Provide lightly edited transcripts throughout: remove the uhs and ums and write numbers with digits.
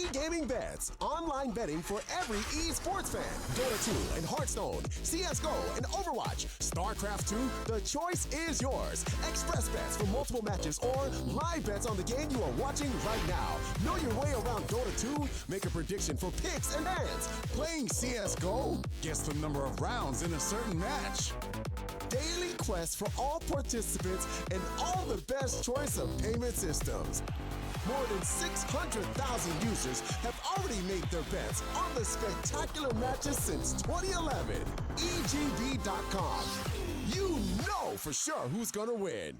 E-gaming bets, online betting for every esports fan. Dota 2 and Hearthstone, CSGO and Overwatch, StarCraft 2, the choice is yours. Express bets for multiple matches or live bets on the game you are watching right now. Know your way around Dota 2? Make a prediction for picks and bans. Playing CSGO? Guess the number of rounds in a certain match. Daily quests for all participants and all the best choice of payment systems. More than 600,000 users have already made their bets on the spectacular matches since 2011. EGB.com. You know for sure who's gonna win.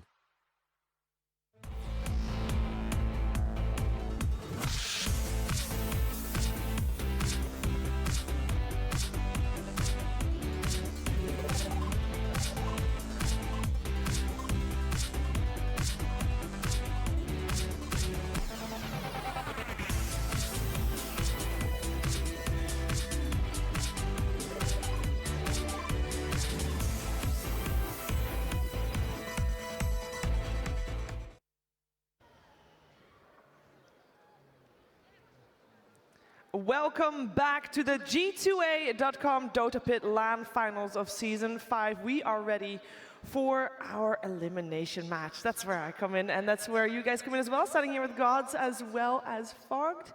Welcome back to the G2A.com Dota Pit LAN finals of Season 5. We are ready for our elimination match. That's where I come in, and that's where you guys come in as well, starting here with Gods as well as Fogged.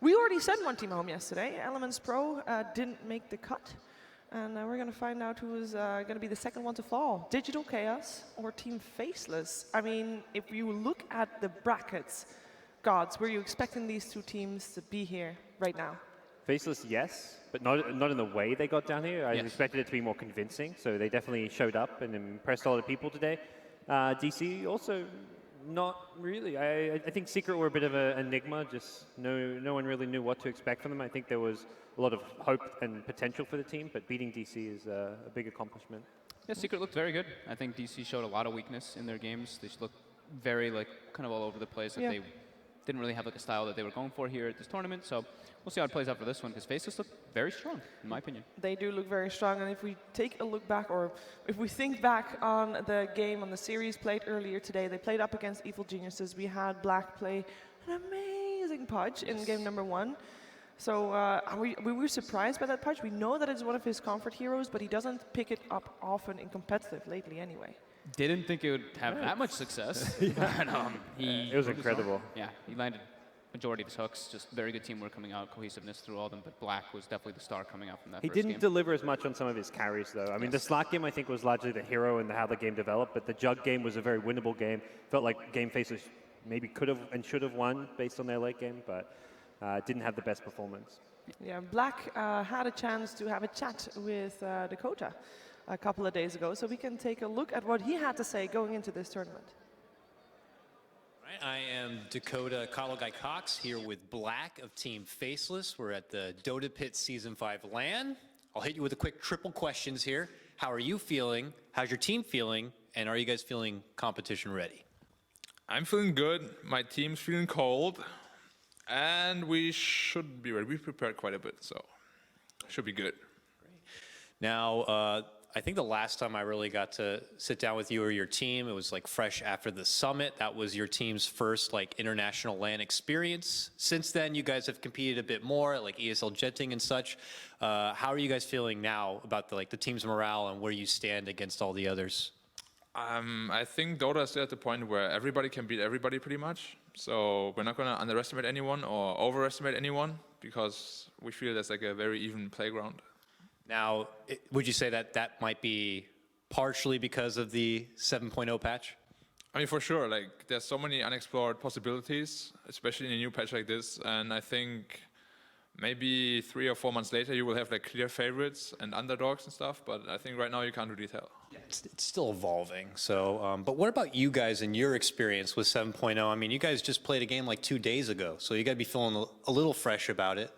We already sent one team home yesterday. Elements Pro didn't make the cut, and we're going to find out who is going to be the second one to fall. Digital Chaos or Team Faceless? I mean, if you look at the brackets, Gods, were you expecting these two teams to be here right now? Faceless, yes, but not in the way they got down here. I expected it to be more convincing, so they definitely showed up and impressed a lot of people today. DC also not really. I think Secret were a bit of an enigma. Just no one really knew what to expect from them. I think there was a lot of hope and potential for the team, but beating DC is a big accomplishment. Yeah, Secret looked very good. I think DC showed a lot of weakness in their games. They looked very kind of all over the place. They didn't really have a style that they were going for here at this tournament. So we'll see how it plays out for this one, because Faceless look very strong, in my opinion. They do look very strong, and if we take a look back, or if we think back on the game, on the series played earlier today, they played up against Evil Geniuses. We had Black play an amazing Pudge in game number 1. So we were surprised by that Pudge. We know that it's one of his comfort heroes, but he doesn't pick it up often in competitive lately anyway. Didn't think it would have that much success. But, it was incredible. Yeah, he landed majority of his hooks. Just very good teamwork coming out, cohesiveness through all of them. But Black was definitely the star coming out from that first game. He didn't deliver as much on some of his carries, though. I mean, the Slack game, I think, was largely the hero and how the game developed. But the Jug game was a very winnable game. Felt like Game Faces maybe could have and should have won based on their late game, but didn't have the best performance. Yeah, Black had a chance to have a chat with Dakota a couple of days ago, so we can take a look at what he had to say going into this tournament. I am Dakota Coddle Guy Cox here with Black of Team Faceless. We're at the Dota Pit Season 5 LAN. I'll hit you with a quick triple questions here. How are you feeling? How's your team feeling? And are you guys feeling competition ready? I'm feeling good. My team's feeling cold. And we should be ready. We prepared quite a bit, so should be good. Great. Now, I think the last time I really got to sit down with you or your team, it was like fresh after the summit. That was your team's first like international LAN experience. Since then, you guys have competed a bit more, like ESL Jetting and such. How are you guys feeling now about the team's morale and where you stand against all the others? I think Dota is still at the point where everybody can beat everybody pretty much. So we're not going to underestimate anyone or overestimate anyone, because we feel there's like a very even playground. Now, would you say that that might be partially because of the 7.0 patch? I mean, for sure. Like, there's so many unexplored possibilities, especially in a new patch like this. And I think maybe 3 or 4 months later, you will have like clear favorites and underdogs and stuff. But I think right now you can't really tell. Yeah, it's still evolving. So, but what about you guys and your experience with 7.0? I mean, you guys just played a game like 2 days ago, so you got to be feeling a little fresh about it.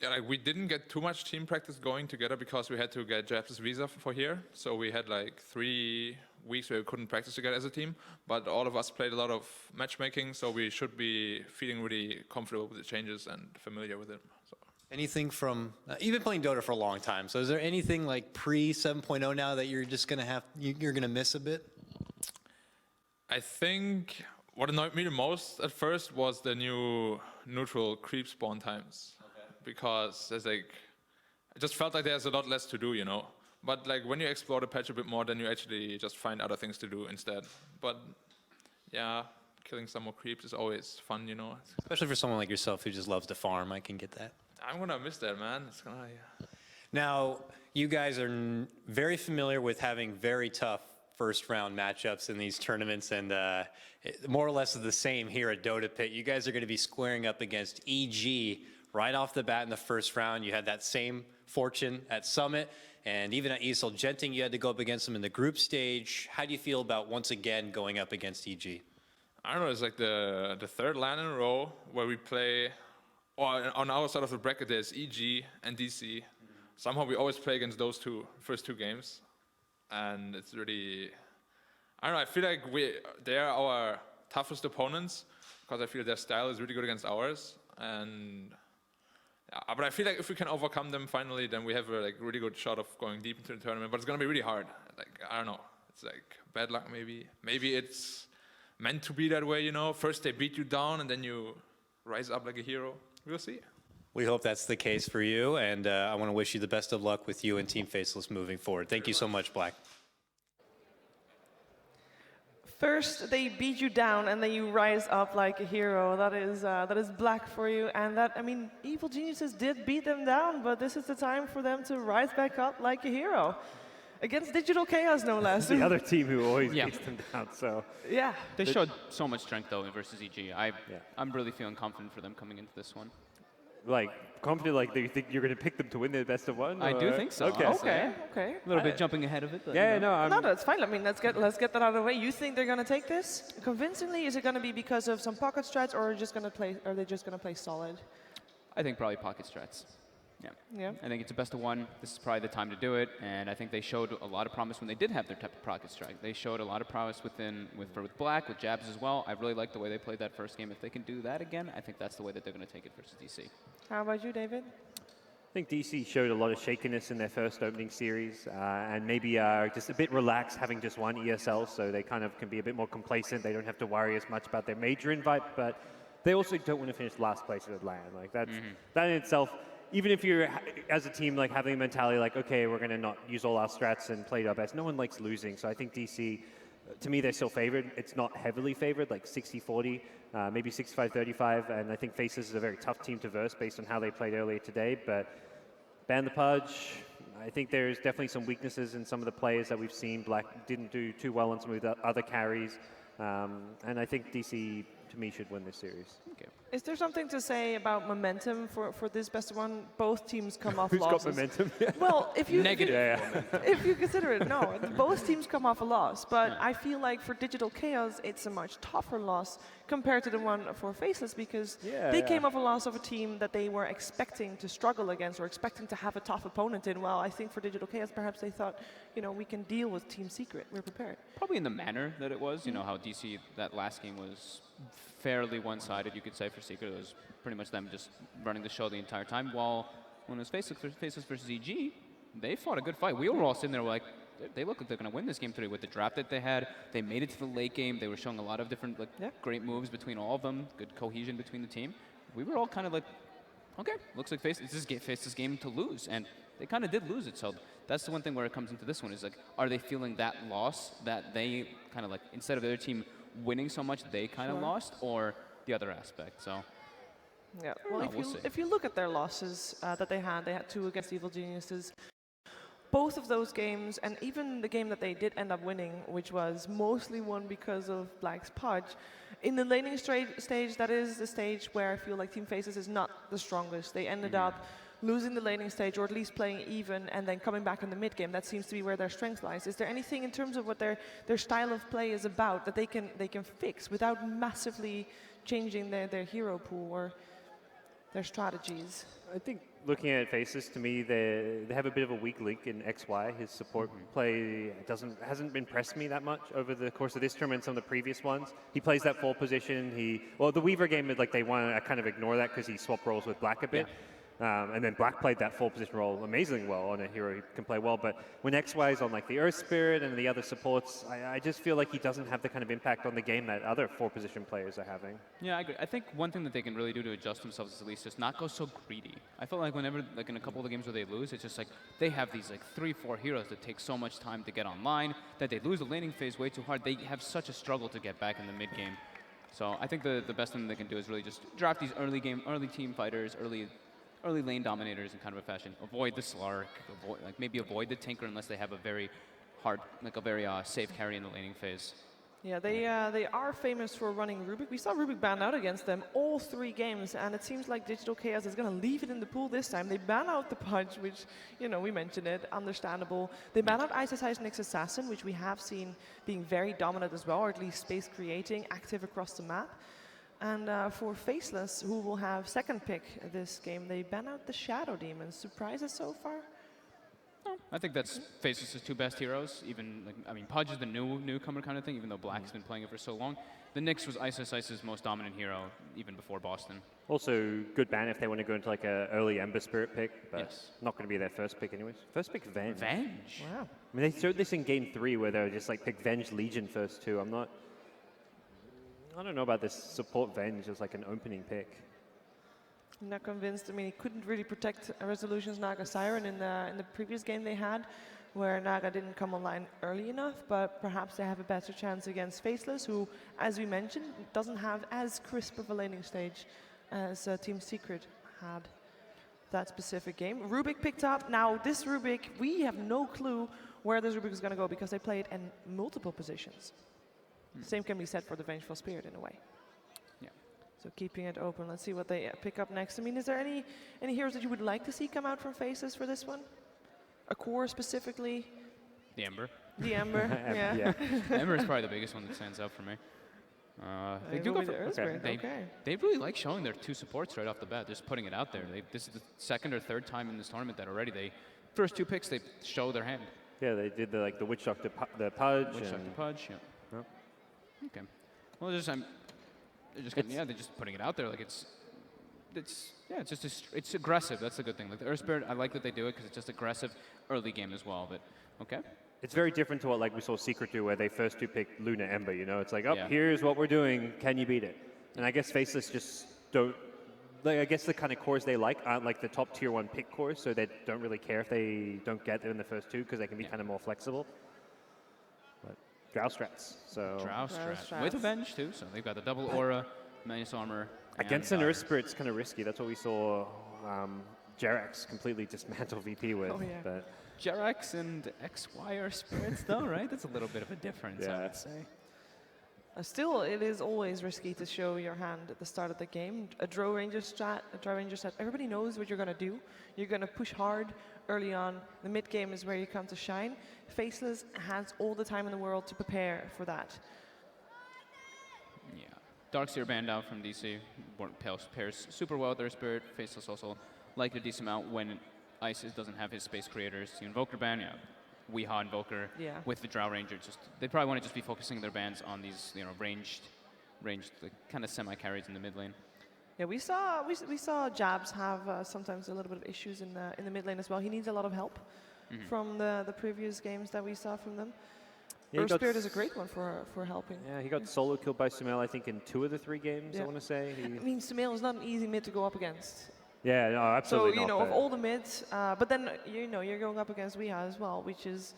Yeah, like we didn't get too much team practice going together because we had to get Japs' visa for here. So we had like 3 weeks where we couldn't practice together as a team. But all of us played a lot of matchmaking, so we should be feeling really comfortable with the changes and familiar with it. So. Anything from, you've been playing Dota for a long time, so is there anything like pre 7.0 now that you're just going to have, you're going to miss a bit? I think what annoyed me the most at first was the new neutral creep spawn times. Because there's like, it just felt like there's a lot less to do, you know. But like when you explore the patch a bit more, then you actually just find other things to do instead. But yeah, killing some more creeps is always fun, you know. Especially for someone like yourself who just loves to farm, I can get that. I'm gonna miss that, man. It's gonna, yeah. Now, you guys are very familiar with having very tough first round matchups in these tournaments, and more or less the same here at Dota Pit. You guys are going to be squaring up against EG right off the bat in the first round. You had that same fortune at Summit, and even at ESL Genting, you had to go up against them in the group stage. How do you feel about once again going up against EG? I don't know, it's like the third LAN in a row where we play, or on our side of the bracket there's EG and DC. Somehow we always play against those first two games. And it's really, I don't know, I feel like they are our toughest opponents because I feel their style is really good against ours. And yeah, but I feel like if we can overcome them finally, then we have a like really good shot of going deep into the tournament. But it's gonna be really hard. Like, I don't know, it's like bad luck maybe. Maybe it's meant to be that way, you know. First they beat you down and then you rise up like a hero. We'll see. We hope that's the case for you, and I want to wish you the best of luck with you and Team Faceless moving forward. Thank you so much, Black. First, they beat you down, and then you rise up like a hero. That is Black for you. And that, I mean, Evil Geniuses did beat them down, but this is the time for them to rise back up like a hero. Against Digital Chaos, no less. The other team who always beats them down, so. Yeah. They showed so much strength, though, versus EG. I'm really feeling confident for them coming into this one. Like, confident, like, you think you're going to pick them to win their best of one? I do think so. Okay. Okay. A little bit jumping ahead of it. But, Yeah, you know. no, No, that's fine. I mean, let's get that out of the way. You think they're going to take this convincingly? Is it going to be because of some pocket strats, or are they just going to play solid? I think probably pocket strats. Yeah. I think it's a best of one. This is probably the time to do it, and I think they showed a lot of promise when they did have their type of pocket strike. They showed a lot of promise with Black, with jabs as well. I really like the way they played that first game. If they can do that again, I think that's the way that they're going to take it versus DC. How about you, David? I think DC showed a lot of shakiness in their first opening series, and maybe just a bit relaxed having just one ESL, so they kind of can be a bit more complacent. They don't have to worry as much about their major invite, but they also don't want to finish last place at LAN. Like that in itself. Even if you're, as a team, like having a mentality like, okay, we're going to not use all our strats and play our best, no one likes losing. So I think DC, to me, they're still favored. It's not heavily favored, like 60-40, maybe 65-35. And I think Faces is a very tough team to verse based on how they played earlier today. But ban the Pudge. I think there's definitely some weaknesses in some of the players that we've seen. Black didn't do too well on some of the other carries. And I think DC, to me, should win this series. Okay. Is there something to say about momentum for this best of one? Both teams come off Who's losses. got momentum? Well, if you Negative. if you consider it, no, both teams come off a loss. But I feel like for Digital Chaos, it's a much tougher loss compared to the one for Faceless because they came off a loss of a team that they were expecting to struggle against or expecting to have a tough opponent in. Well, I think for Digital Chaos, perhaps they thought, you know, we can deal with Team Secret. We're prepared. Probably in the manner that it was. You know how DC, that last game was fairly one-sided, you could say, for Secret. It was pretty much them just running the show the entire time. While when it was Faceless versus EG, they fought a good fight. We were all sitting there like, they look like they're going to win this game 3 with the draft that they had. They made it to the late game. They were showing a lot of different great moves between all of them, good cohesion between the team. We were all kind of like, okay, looks like Faceless game to lose. And they kind of did lose it. So that's the one thing where it comes into this one is like, are they feeling that loss that they kind of like, instead of the other team winning so much, they kind of lost, or the other aspect? So yeah, well, if you look at their losses that they had 2 against Evil Geniuses. Both of those games, and even the game that they did end up winning, which was mostly won because of Black's Pudge, in the laning stage, that is the stage where I feel like Team Faces is not the strongest. They ended up losing the laning stage, or at least playing even, and then coming back in the mid game. That seems to be where their strength lies. Is there anything in terms of what their style of play is about that they can fix without massively changing their hero pool or their strategies? I think looking at Faces, to me, they have a bit of a weak link in XY. His support play hasn't impressed me that much over the course of this tournament and some of the previous ones. He plays that 4 position. The Weaver game, like they want to kind of ignore that because he swap roles with Black a bit. And then Black played that 4 position role amazingly well on a hero who can play well. But when XY is on like the Earth Spirit and the other supports, I just feel like he doesn't have the kind of impact on the game that other 4 position players are having. Yeah, I agree. I think one thing that they can really do to adjust themselves is at least just not go so greedy. I feel like whenever, like in a couple of the games where they lose, it's just like they have these like 3-4 heroes that take so much time to get online that they lose the laning phase way too hard. They have such a struggle to get back in the mid game. So I think the best thing they can do is really just draft these early team fighters, early lane dominators in kind of a fashion. Avoid the Slark, maybe avoid the Tinker unless they have a very hard, like a very safe carry in the laning phase. Yeah, they are famous for running Rubik. We saw Rubik ban out against them all 3 games, and it seems like Digital Chaos is going to leave it in the pool this time. They ban out the Pudge, which, you know, we mentioned it, understandable. They ban out Ice Nyx Assassin, which we have seen being very dominant as well, or at least space creating, active across the map. And for Faceless, who will have second pick this game, they ban out the Shadow Demon. Surprises so far? No, I think that's Faceless' 2 best heroes. Even, like, I mean, Pudge is the newcomer kind of thing, even though Black's been playing it for so long. The Nyx was Ice's most dominant hero, even before Boston. Also, good ban if they want to go into like an early Ember Spirit pick, but Yes. not going to be their first pick anyways. First pick, Venge. Venge? Wow. I mean, they showed this in game 3 where they were just like pick Venge Legion first too. I don't know about this support Venge as like an opening pick. I'm not convinced. I mean, he couldn't really protect Resolution's Naga Siren in the previous game they had, where Naga didn't come online early enough, but perhaps they have a better chance against Faceless, who, as we mentioned, doesn't have as crisp of a laning stage as Team Secret had that specific game. Rubik picked up. Now, this Rubik, we have no clue where this Rubik is going to go because they play it in multiple positions. Same can be said for the Vengeful Spirit in a way. So keeping it open. Let's see what they pick up next. I mean, is there any heroes that you would like to see come out from Faces for this one? A core specifically? The Ember. The Ember, yeah. Ember is probably the biggest one that stands out for me. They do go for Earth Spirit, okay. They really like showing their 2 supports right off the bat, just putting it out there. This is the 2nd or 3rd time in this tournament that already first 2 picks, they show their hand. Yeah, they did the Witch Doctor, the Pudge. Witch Doctor Pudge, yeah. Yep. Okay. Well, they're just putting it out there. Like it's aggressive. That's the good thing. Like the Earth Spirit, I like that they do it because it's just aggressive early game as well. But okay. It's very different to what like we saw Secret do, where they first 2 picked Luna Ember. You know, it's like, Yeah. Here's what we're doing. Can you beat it? And I guess Faceless just don't. Like, I guess the kind of cores they like aren't like the top tier 1 pick cores, so they don't really care if they don't get there in the first 2 because they can be kind of more flexible. But Drow strats. So Drow strat. With Avenge too, so they've got the double aura, Magnus armor. against an Earth Spirit, it's kind of risky. That's what we saw Jerax completely dismantle VP with. Oh, yeah. But Jerax and XY are spirits though, right? That's a little bit of a difference, I Yeah. would say. Still, it is always risky to show your hand at the start of the game. A Drow Ranger strat, everybody knows what you're going to do. You're going to push hard early on. The mid game is where you come to shine. Faceless has all the time in the world to prepare for that. Yeah. Darkseer banned out from DC. Pairs super well with their spirit. Faceless also like a decent amount when Isis doesn't have his space creators. The Invoker ban, yeah. Weehaw Invoker Yeah. with the Drow Ranger. They probably want to just be focusing their bans on these, ranged, like, kind of semi-carries in the mid lane. Yeah, we saw Jabs have sometimes a little bit of issues in the mid lane as well. He needs a lot of help from the previous games that we saw from them. Yeah, he Earth got Spirit is a great one for helping. yeah, he got solo killed by Sumail, I think, in 2 of the 3 games, I Yeah. want to say. I mean, Sumail is not an easy mid to go up against. Yeah, no, So, absolutely you not. know, of but- all the mids, but then, you're going up against Weehaw as well, which is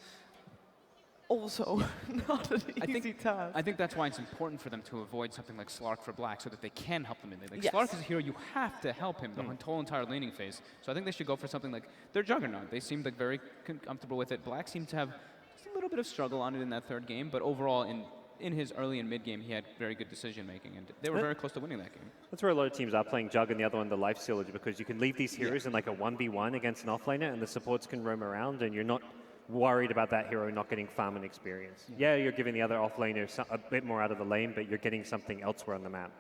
also not an easy task. I think that's why it's important for them to avoid something like Slark for Black so that they can help them in lane. Like Yes. Slark is a hero, you have to help him the whole entire laning phase. So I think they should go for something like their Juggernaut. They seemed like very comfortable with it. Black seemed to have just a little bit of struggle on it in that 3rd game, but overall in his early and mid game, he had very good decision making, and they were very close to winning that game. That's where a lot of teams are playing Jug and the other one, the Life Sealer, because you can leave these heroes in like a 1v1 against an offlaner and the supports can roam around and you're not worried about that hero not getting farm and experience. Yeah, you're giving the other offlaner a bit more out of the lane, but you're getting something elsewhere on the map.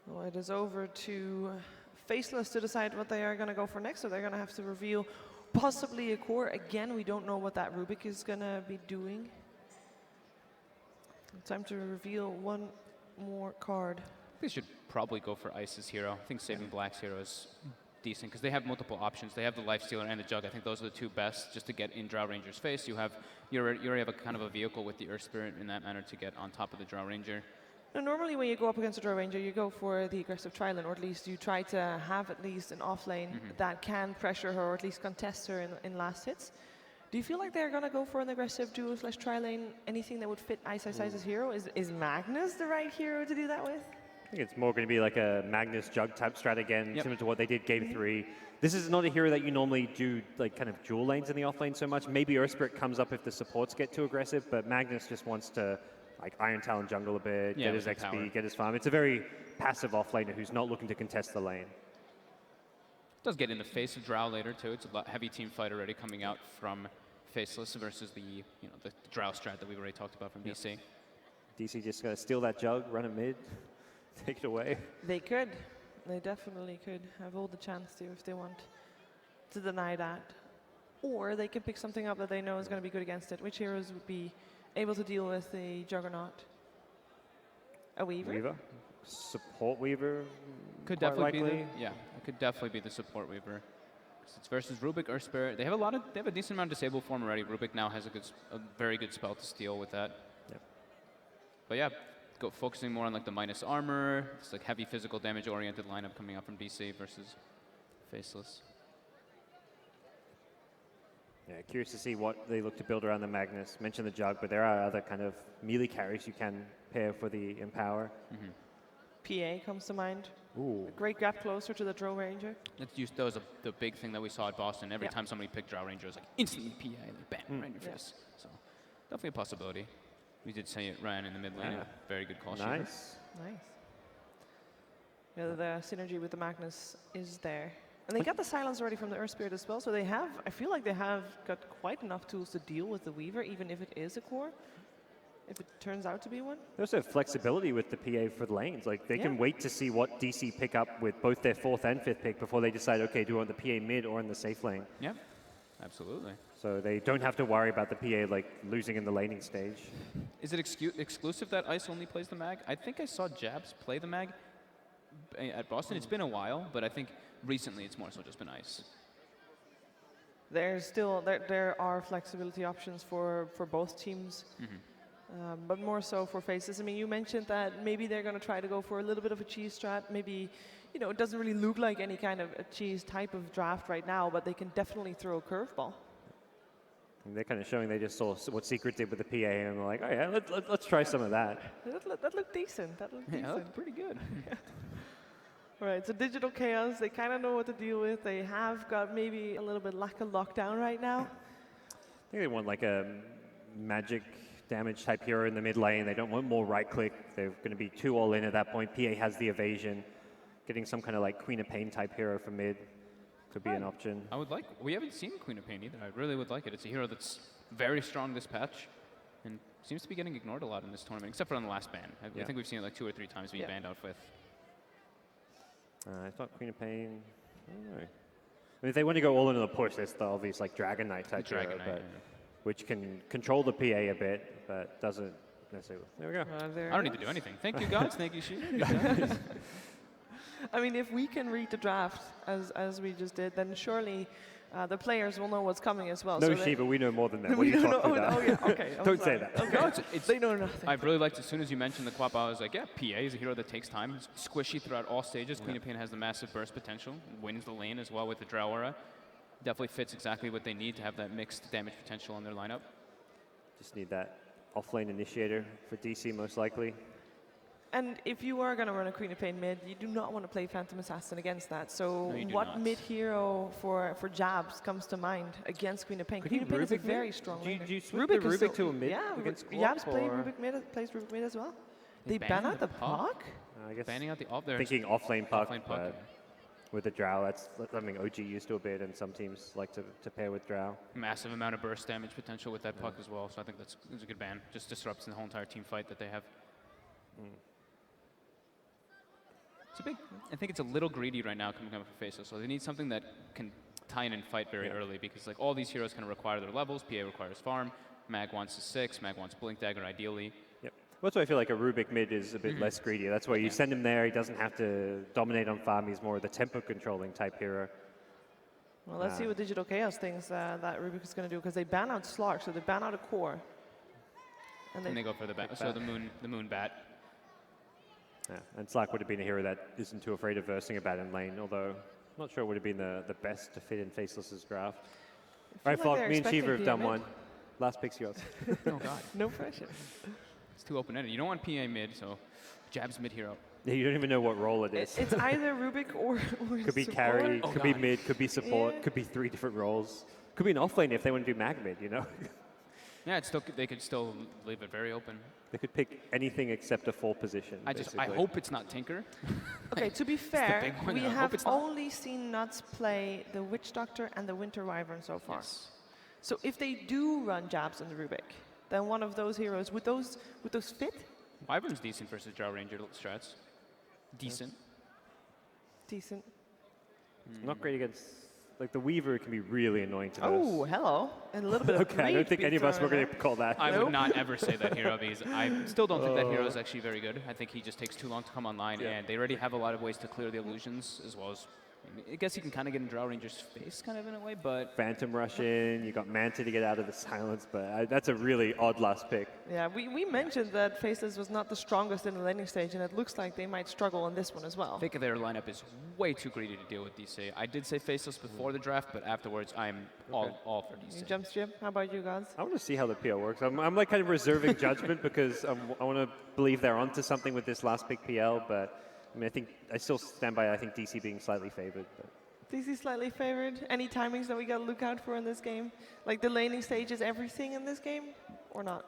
Well, it is over to Faceless to decide what they are going to go for next, so they're going to have to reveal possibly a core. Again, we don't know what that Rubik is going to be doing. Time to reveal one more card they should probably go for Ice's hero. I think saving Black's hero is decent because they have multiple options. They have the Lifestealer and the Jug. I think those are the two best just to get in Drow Ranger's face. You already have a kind of a vehicle with the Earth Spirit in that manner to get on top of the Drow Ranger. Now, normally when you go up against a Drow Ranger, you go for the aggressive tri-lane, or at least you try to have at least an off-lane that can pressure her or at least contest her in last hits. Do you feel like they're going to go for an aggressive duo/tri-lane, anything that would fit Ice's hero? Is Magnus the right hero to do that with? I think it's more going to be like a Magnus Jug type strat again, similar to what they did Game 3. This is not a hero that you normally do like kind of dual lanes in the off lane so much. Maybe Earth Spirit comes up if the supports get too aggressive, but Magnus just wants to like Iron Talon jungle a bit, get his XP, power. get his farm. It's a very passive offlaner who's not looking to contest the lane. Does get in the face of Drow later too. It's a heavy team fight already coming out from Faceless versus the the Drow strat that we've already talked about from DC. DC just going to steal that Jug, run it mid, take it away. They could. They definitely could have all the chance to if they want to deny that. Or they can pick something up that they know is going to be good against it. Which heroes would be able to deal with the Juggernaut? A Weaver? Weaver? Support Weaver? Could quite definitely likely. be the, it could definitely be the support Weaver. 'Cause it's versus Rubik, Earth Spirit. They have a decent amount of disable form already. Rubik now has a very good spell to steal with that. Yep. But yeah, focusing more on like the minus armor. It's like heavy physical damage oriented lineup coming up from DC versus Faceless. Yeah, curious to see what they look to build around the Magnus. Mentioned the Jug, but there are other kind of melee carries you can pair for the Empower. PA comes to mind. Ooh. A great gap closer to the Drow Ranger. That was the big thing that we saw at Boston. Every time somebody picked Drow Ranger, it was like instantly PA, like bam, right in your face. So definitely a possibility. We did say it ran in the mid lane. Yeah. Very good call. Nice. Nice. Yeah, the synergy with the Magnus is there. And they got the silence already from the Earth Spirit as well, so they have, I feel like they have got quite enough tools to deal with the Weaver, even if it is a core, if it turns out to be one. They also have flexibility with the PA for the lanes. Like they can wait to see what DC pick up with both their 4th and 5th pick before they decide, okay, do we want the PA mid or in the safe lane? Yeah, absolutely. So they don't have to worry about the PA like losing in the laning stage. Is it exclusive that Ice only plays the mag? I think I saw Jabs play the mag at Boston. It's been a while, but I think recently it's more so just been Ice. There's still, there are flexibility options for both teams, but more so for Faces. I mean, you mentioned that maybe they're going to try to go for a little bit of a cheese strat. Maybe, it doesn't really look like any kind of a cheese type of draft right now, but they can definitely throw a curveball. And they're kind of showing they just saw what Secret did with the PA, and they're like, oh yeah, let's try some of that. That looked decent. That looked decent. That looked pretty good. All right, so Digital Chaos, they kind of know what to deal with. They have got maybe a little bit lack of lockdown right now. I think they want like a magic damage type hero in the mid lane. They don't want more right click. They're going to be too all in at that point. PA has the evasion. Getting some kind of like Queen of Pain type hero for mid could be an option. I would like. We haven't seen Queen of Pain either. I really would like it. It's a hero that's very strong this patch, and seems to be getting ignored a lot in this tournament, except for on the last ban. I think we've seen it like 2 or 3 times being banned out with. I thought Queen of Pain. I don't know. I mean, if they want to go all into the push, there's the obvious like Dragon Knight type hero, which can control the PA a bit, but doesn't necessarily. There we go. I don't need to do anything. Thank you, God. Thank you, Sheep. I mean, if we can read the draft as we just did, then surely the players will know what's coming as well. No, so Shiva, we know more than that. What are you talking about? Oh, yeah, okay. I'm Don't sorry. say that. Okay. No, They know nothing. I really liked, as soon as you mentioned the Quap, I was like, yeah, PA is a hero that takes time. It's squishy throughout all stages. Queen of Pain has the massive burst potential, wins the lane as well with the Drow Aura. Definitely fits exactly what they need to have that mixed damage potential in their lineup. Just need that off-lane initiator for DC, most likely. And if you are going to run a Queen of Pain mid, you do not want to play Phantom Assassin against that. So No, you do what not. mid hero for Jabs comes to mind against Queen of Pain? Queen of Pain is a very strong laner. Do you switch the is Rubik still- to a mid Yeah, against Jabs Quap, plays or- Rubik mid as well. They They banned ban out the the puck? puck? I guess Banning out the off there. thinking off-lane puck, Off-lane puck, but with the Drow, that's something OG used to a bit, and some teams like to pair with Drow. Massive amount of burst damage potential with that puck as well. So I think that's a good ban. Just disrupts the whole entire team fight that they have. It's a big. I think it's a little greedy right now coming up for Faceless. So they need something that can tie in and fight very early, because like all these heroes kind of require their levels. PA requires farm. Mag wants a 6. Mag wants Blink Dagger ideally. Yep. That's why I feel like a Rubik mid is a bit less greedy. That's why you send him there. He doesn't have to dominate on farm. He's more of the tempo controlling type hero. Well, let's see what Digital Chaos thinks that Rubik is going to do, because they ban out Slark, so they ban out a core. And they go for the bat. So the moon bat. Yeah, and Slack would have been a hero that isn't too afraid of versing a bat in lane, although I'm not sure it would have been the best to fit in Faceless's draft. All right, Falk, me and Shiva have done one. Last pick's yours. Oh, God. No pressure. It's too open-ended. You don't want PA mid, so Jab's mid hero. Yeah, you don't even know what role it is. It's either Rubik or could be support. carry, could be mid, could be support, Yeah. could be 3 different roles. Could be an offlane if they want to do mag mid, you know? Yeah, they could still leave it very open. They could pick anything except a 4 position. I hope it's not Tinker. Okay, to be fair, big one. we I hope have it's not. only seen Nuts play the Witch Doctor and the Winter Wyvern so far. Yes. So if they do run jabs on the Rubik, then one of those heroes, would those fit? Wyvern's decent versus Drow Ranger strats. Decent. Decent. Not great against, like the Weaver can be really annoying to Oh, those. hello. And a little bit of Okay, I greed don't think being any of us thrown were going in to call that. I Nope. would not ever say that hero because I still don't think that hero is actually very good. I think he just takes too long to come online, and they already have a lot of ways to clear the illusions, as well as, I guess you can kind of get in Drow Ranger's face kind of in a way, but Phantom rush in, you got Manta to get out of the silence, but that's a really odd last pick. Yeah, we mentioned that Faceless was not the strongest in the landing stage, and it looks like they might struggle on this one as well. I think their lineup is way too greedy to deal with DC. I did say Faceless before the draft, but afterwards I'm all for DC. You jump strip. How about you guys? I want to see how the PL works. I'm like kind of reserving judgment because I want to believe they're onto something with this last pick PL, but I mean, I still stand by, I think, DC being slightly favored. But. DC slightly favored. Any timings that we got to look out for in this game? Like the laning stage is everything in this game, or not?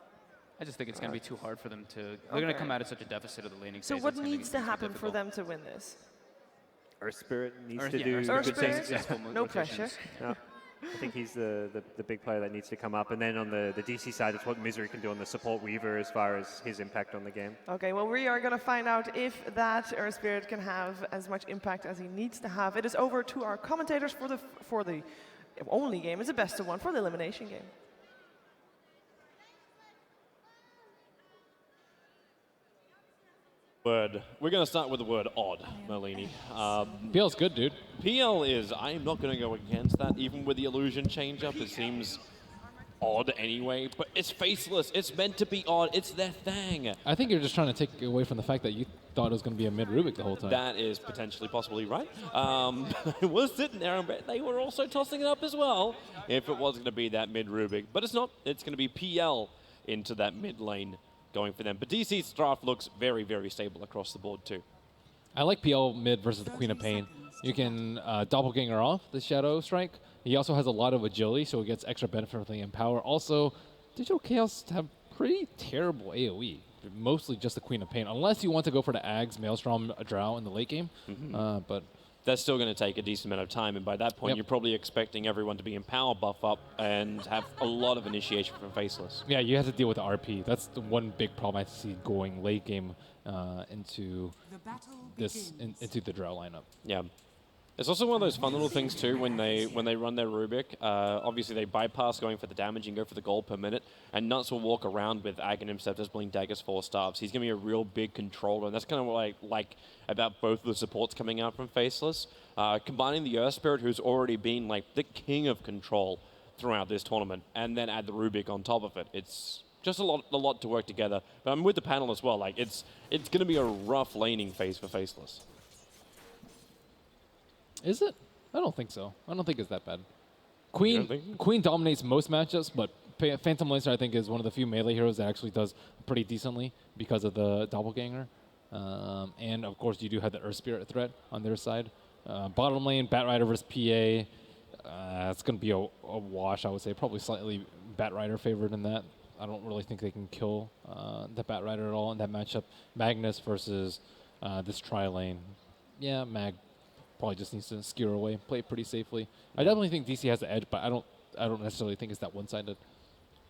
I just think it's going to be too hard for them to. They're going to come out at such a deficit of the laning So phase. what it's gonna needs to be too happen for difficult. them to win this? Earth Spirit needs Earth- to yeah, do Earth Earth good Spirit? things. successful No rotations. pressure. Yeah. I think he's the big player that needs to come up. And then on the DC side, it's what Misery can do on the support Weaver as far as his impact on the game. Okay, well, we are going to find out if that Earth Spirit can have as much impact as he needs to have. It is over to our commentators for the only game. It's a best of one for the elimination game. Word. We're going to start with the word odd, Merlini. Feels good, dude. PL is, I'm not going to go against that, even with the illusion change-up. It seems odd anyway, but it's Faceless. It's meant to be odd. It's their thing. I think you're just trying to take away from the fact that you thought it was going to be a mid Rubik the whole time. That is potentially possibly right. I was sitting there, and they were also tossing it up as well, if it was going to be that mid Rubik. But it's not. It's going to be PL into that mid lane going for them. But DC's draft looks very, very stable across the board too. I like PL mid versus the Queen of Pain. You can doppelganger off the Shadow Strike. He also has a lot of agility, so he gets extra benefit from the Empower. Also, Digital Chaos have pretty terrible AoE. Mostly just the Queen of Pain, unless you want to go for the Ags, Maelstrom, Drow in the late game. But That's still going to take a decent amount of time, and by that point, Yep. you're probably expecting everyone to be in power buff up and have a lot of initiation from Faceless. yeah, you have to deal with the RP. That's the one big problem I see going late game into into the Drow lineup. Yeah. It's also one of those fun little things too when they run their Rubik. Obviously, they bypass going for the damage and go for the gold per minute. And Nuts will walk around with Aghanim Scepters, Blink Daggers, 4 Staffs. He's going to be a real big controller, and that's kind of what I like about both of the supports coming out from Faceless. Combining the Earth Spirit, who's already been like the king of control throughout this tournament, and then add the Rubik on top of it. It's just a lot to work together. But I'm with the panel as well. Like it's going to be a rough laning phase for Faceless. Is it? I don't think so. I don't think it's that bad. don't think Queen dominates most matchups, but Phantom Lancer I think is one of the few melee heroes that actually does pretty decently because of the doppelganger. And of course you do have the Earth Spirit threat on their side. Bottom lane, Batrider versus PA. It's going to be a wash, I would say. Probably slightly Batrider favored in that. I don't really think they can kill the Batrider at all in that matchup. Magnus versus this tri-lane. Yeah, Mag probably just needs to skewer away, play it pretty safely. I definitely think DC has the edge, but I don't necessarily think it's that one-sided.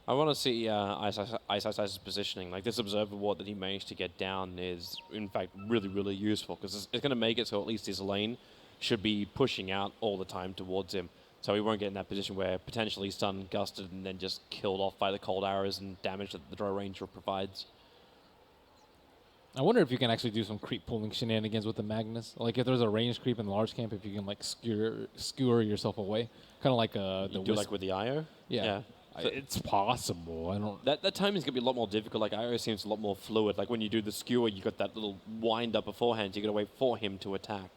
I want to see Ice's positioning. Like this Observer Ward that he managed to get down is, in fact, really, really useful because it's going to make it so at least his lane should be pushing out all the time towards him. So he won't get in that position where potentially stunned, gusted, and then just killed off by the cold arrows and damage that the Drow Ranger provides. I wonder if you can actually do some creep pulling shenanigans with the Magnus. Like if there's a range creep in the large camp, if you can like skewer yourself away, kind of like the You do like with the IO? yeah. It's possible. I don't. That timing's going to be a lot more difficult. Like, IO seems a lot more fluid. Like, when you do the skewer, you got that little wind up beforehand. You got to wait for him to attack.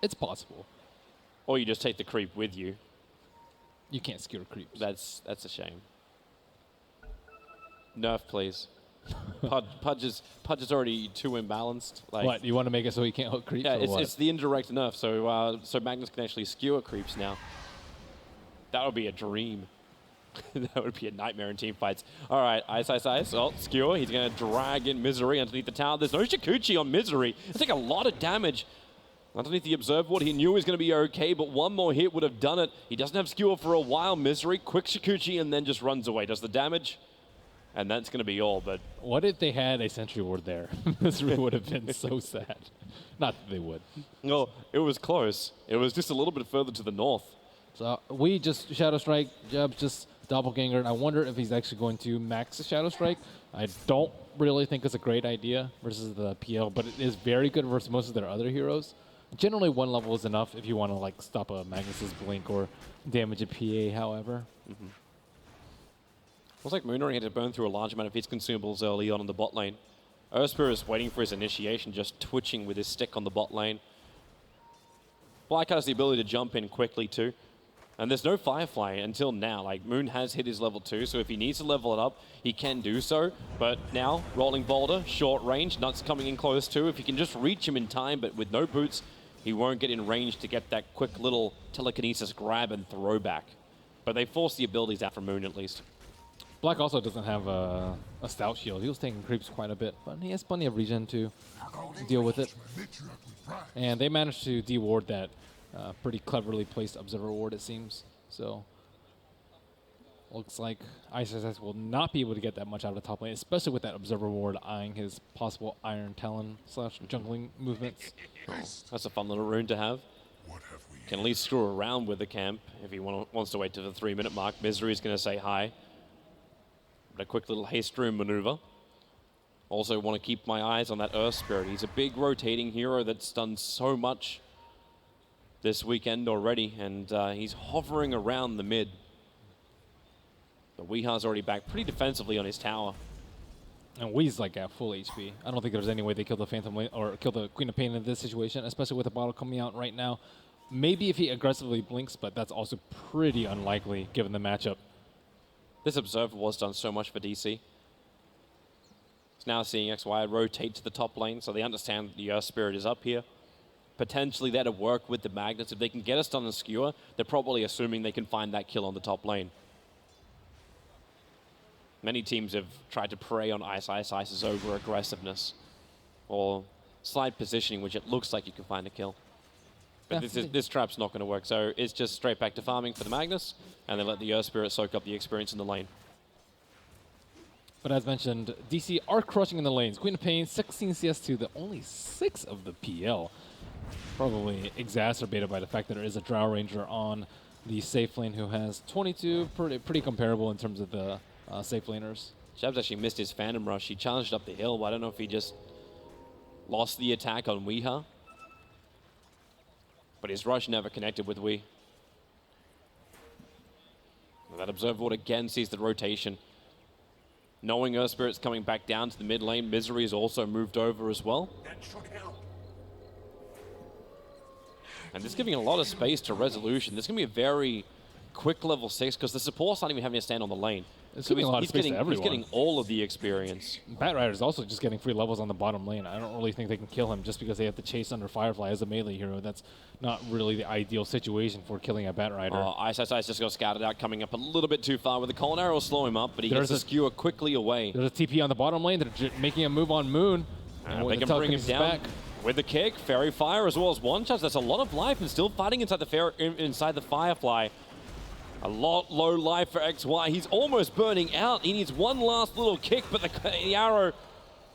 It's possible. Or you just take the creep with you. You can't skewer creeps. That's a shame. Nerf, please. Pudge is already too imbalanced. Like, What, you want to make it so he can't hook creeps? yeah, or what? it's the indirect nerf. So Magnus can actually skewer creeps now. That would be a dream. That would be a nightmare in team fights. All right, ice. Oh, skewer. He's going to drag in Misery underneath the tower. There's no Shikuchi on Misery. It's like a lot of damage. Underneath the observer ward, he knew he was going to be okay, but one more hit would have done it. He doesn't have skewer for a while. Misery, quick Shikuchi, and then just runs away. Does the damage, and that's going to be all. But What if they had a sentry ward there? This would have been so sad. Not that they would. no, it was close. It was just a little bit further to the north. So we just Shadow Strike. Jeb just doppelganger. I wonder if he's actually going to max the Shadow Strike. I don't really think it's a great idea versus the PL, but it is very good versus most of their other heroes. Generally, one level is enough if you want to like stop a Magnus's blink or damage a PA, however. Looks like Moonori had to burn through a large amount of his consumables early on in the bot lane. Urspir is waiting for his initiation, just twitching with his stick on the bot lane. Black has the ability to jump in quickly too. And there's no Firefly until now. Like, Moon has hit his level 2, so if he needs to level it up, he can do so. But now, Rolling Boulder, short range, Nuts coming in close too. If he can just reach him in time, but with no boots, he won't get in range to get that quick little telekinesis grab and throw back. But they force the abilities out from Moon at least. Black also doesn't have a stout shield. He was taking creeps quite a bit, but he has plenty of regen to deal with it. And they managed to deward that pretty cleverly placed observer ward, it seems. So looks like ISS will not be able to get that much out of the top lane, especially with that observer ward eyeing his possible Iron Talon / jungling movements. That's a fun little rune to have. Can at least screw around with the camp if he wants to wait to the 3-minute mark. Misery is going to say hi. But a quick little haste rune maneuver. Also want to keep my eyes on that Earth Spirit. He's a big rotating hero that's done so much this weekend already, and he's hovering around the mid. But Weeha's already back pretty defensively on his tower. And Wee's like at full HP. I don't think there's any way they kill the Phantom Lane or kill the Queen of Pain in this situation, especially with the bottle coming out right now. Maybe if he aggressively blinks, but that's also pretty unlikely given the matchup. This Observer was done so much for DC. It's now seeing XY rotate to the top lane, so they understand that the Earth Spirit is up here. Potentially that'll work with the Magnets. If they can get us on the skewer, they're probably assuming they can find that kill on the top lane. Many teams have tried to prey on Ice's over-aggressiveness or slight positioning, which it looks like you can find a kill. But this trap's not going to work, so it's just straight back to farming for the Magnus, and they let the Earth Spirit soak up the experience in the lane. But as mentioned, DC are crushing in the lanes. Queen of Pain, 16 CS to the only 6 of the PL. Probably exacerbated by the fact that there is a Drow Ranger on the safe lane who has 22, pretty comparable in terms of the safe laners. Shabs actually missed his Phantom Rush. He challenged up the hill, but I don't know if he just lost the attack on Weeha. But his rush never connected with Wee. That Observer Ward again sees the rotation. Knowing Earth Spirit's coming back down to the mid lane, Misery has also moved over as well. And this is giving a lot of space to Resolution. This is going to be a very quick level 6 because the support's not even having to stand on the lane. It's giving a lot of space to everyone. He's getting all of the experience. Batrider's also just getting free levels on the bottom lane. I don't really think they can kill him just because they have to chase under Firefly as a melee hero. That's not really the ideal situation for killing a Batrider. Ice just got scouted out, coming up a little bit too far. With the Colin Arrow will slow him up, but he gets the skewer quickly away. There's a TP on the bottom lane. They're making a move on Moon. And they can bring him down with the kick. Fairy Fire as well as one charge. That's a lot of life and still fighting inside the Firefly. A lot low life for XY. He's almost burning out. He needs one last little kick, but the arrow,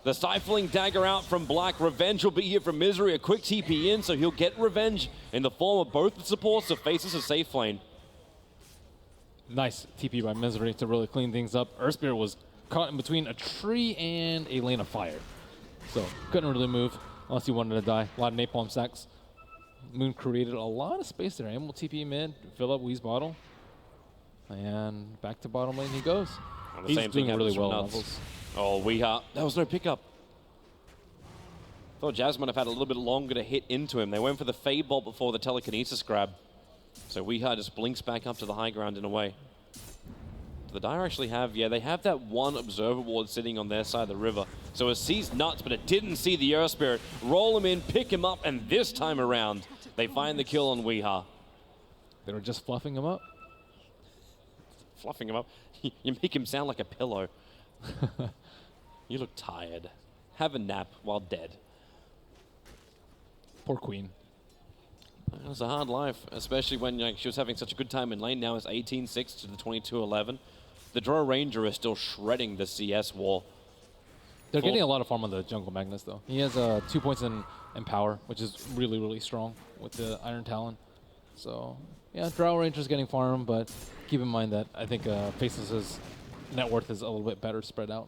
the stifling dagger out from Black. Revenge will be here from Misery. A quick TP in, so he'll get revenge in the form of both the supports to faces a safe lane. Nice TP by Misery to really clean things up. Earthspirit was caught in between a tree and a lane of fire. So couldn't really move unless he wanted to die. A lot of napalm stacks. Moon created a lot of space there. Animal TP mid, fill up Wee's bottle. And back to bottom lane he goes. And the He's same thing doing really happens from well on Nuts. levels. Oh, Weeha. There was no pickup. Thought Jazz might have had a little bit longer to hit into him. They went for the Fade Bolt before the telekinesis grab. So Weeha just blinks back up to the high ground in a way. Do the Dire actually have, yeah, they have that one observer ward sitting on their side of the river. So it sees Nuts, but it didn't see the Earth Spirit. Roll him in, pick him up, and this time around, they find the kill on Weeha. They were just fluffing him up. Fluffing him up. You make him sound like a pillow. You look tired. Have a nap while dead. Poor Queen. It was a hard life, especially when she was having such a good time in lane. Now it's 18-6 to the 22-11. The Draw Ranger is still shredding the CS war. They're getting a lot of farm on the Jungle Magnus, though. He has 2 points in power, which is really, really strong with the Iron Talon. So, yeah, Drow Ranger's getting farm, but keep in mind that I think Faceless's net worth is a little bit better spread out.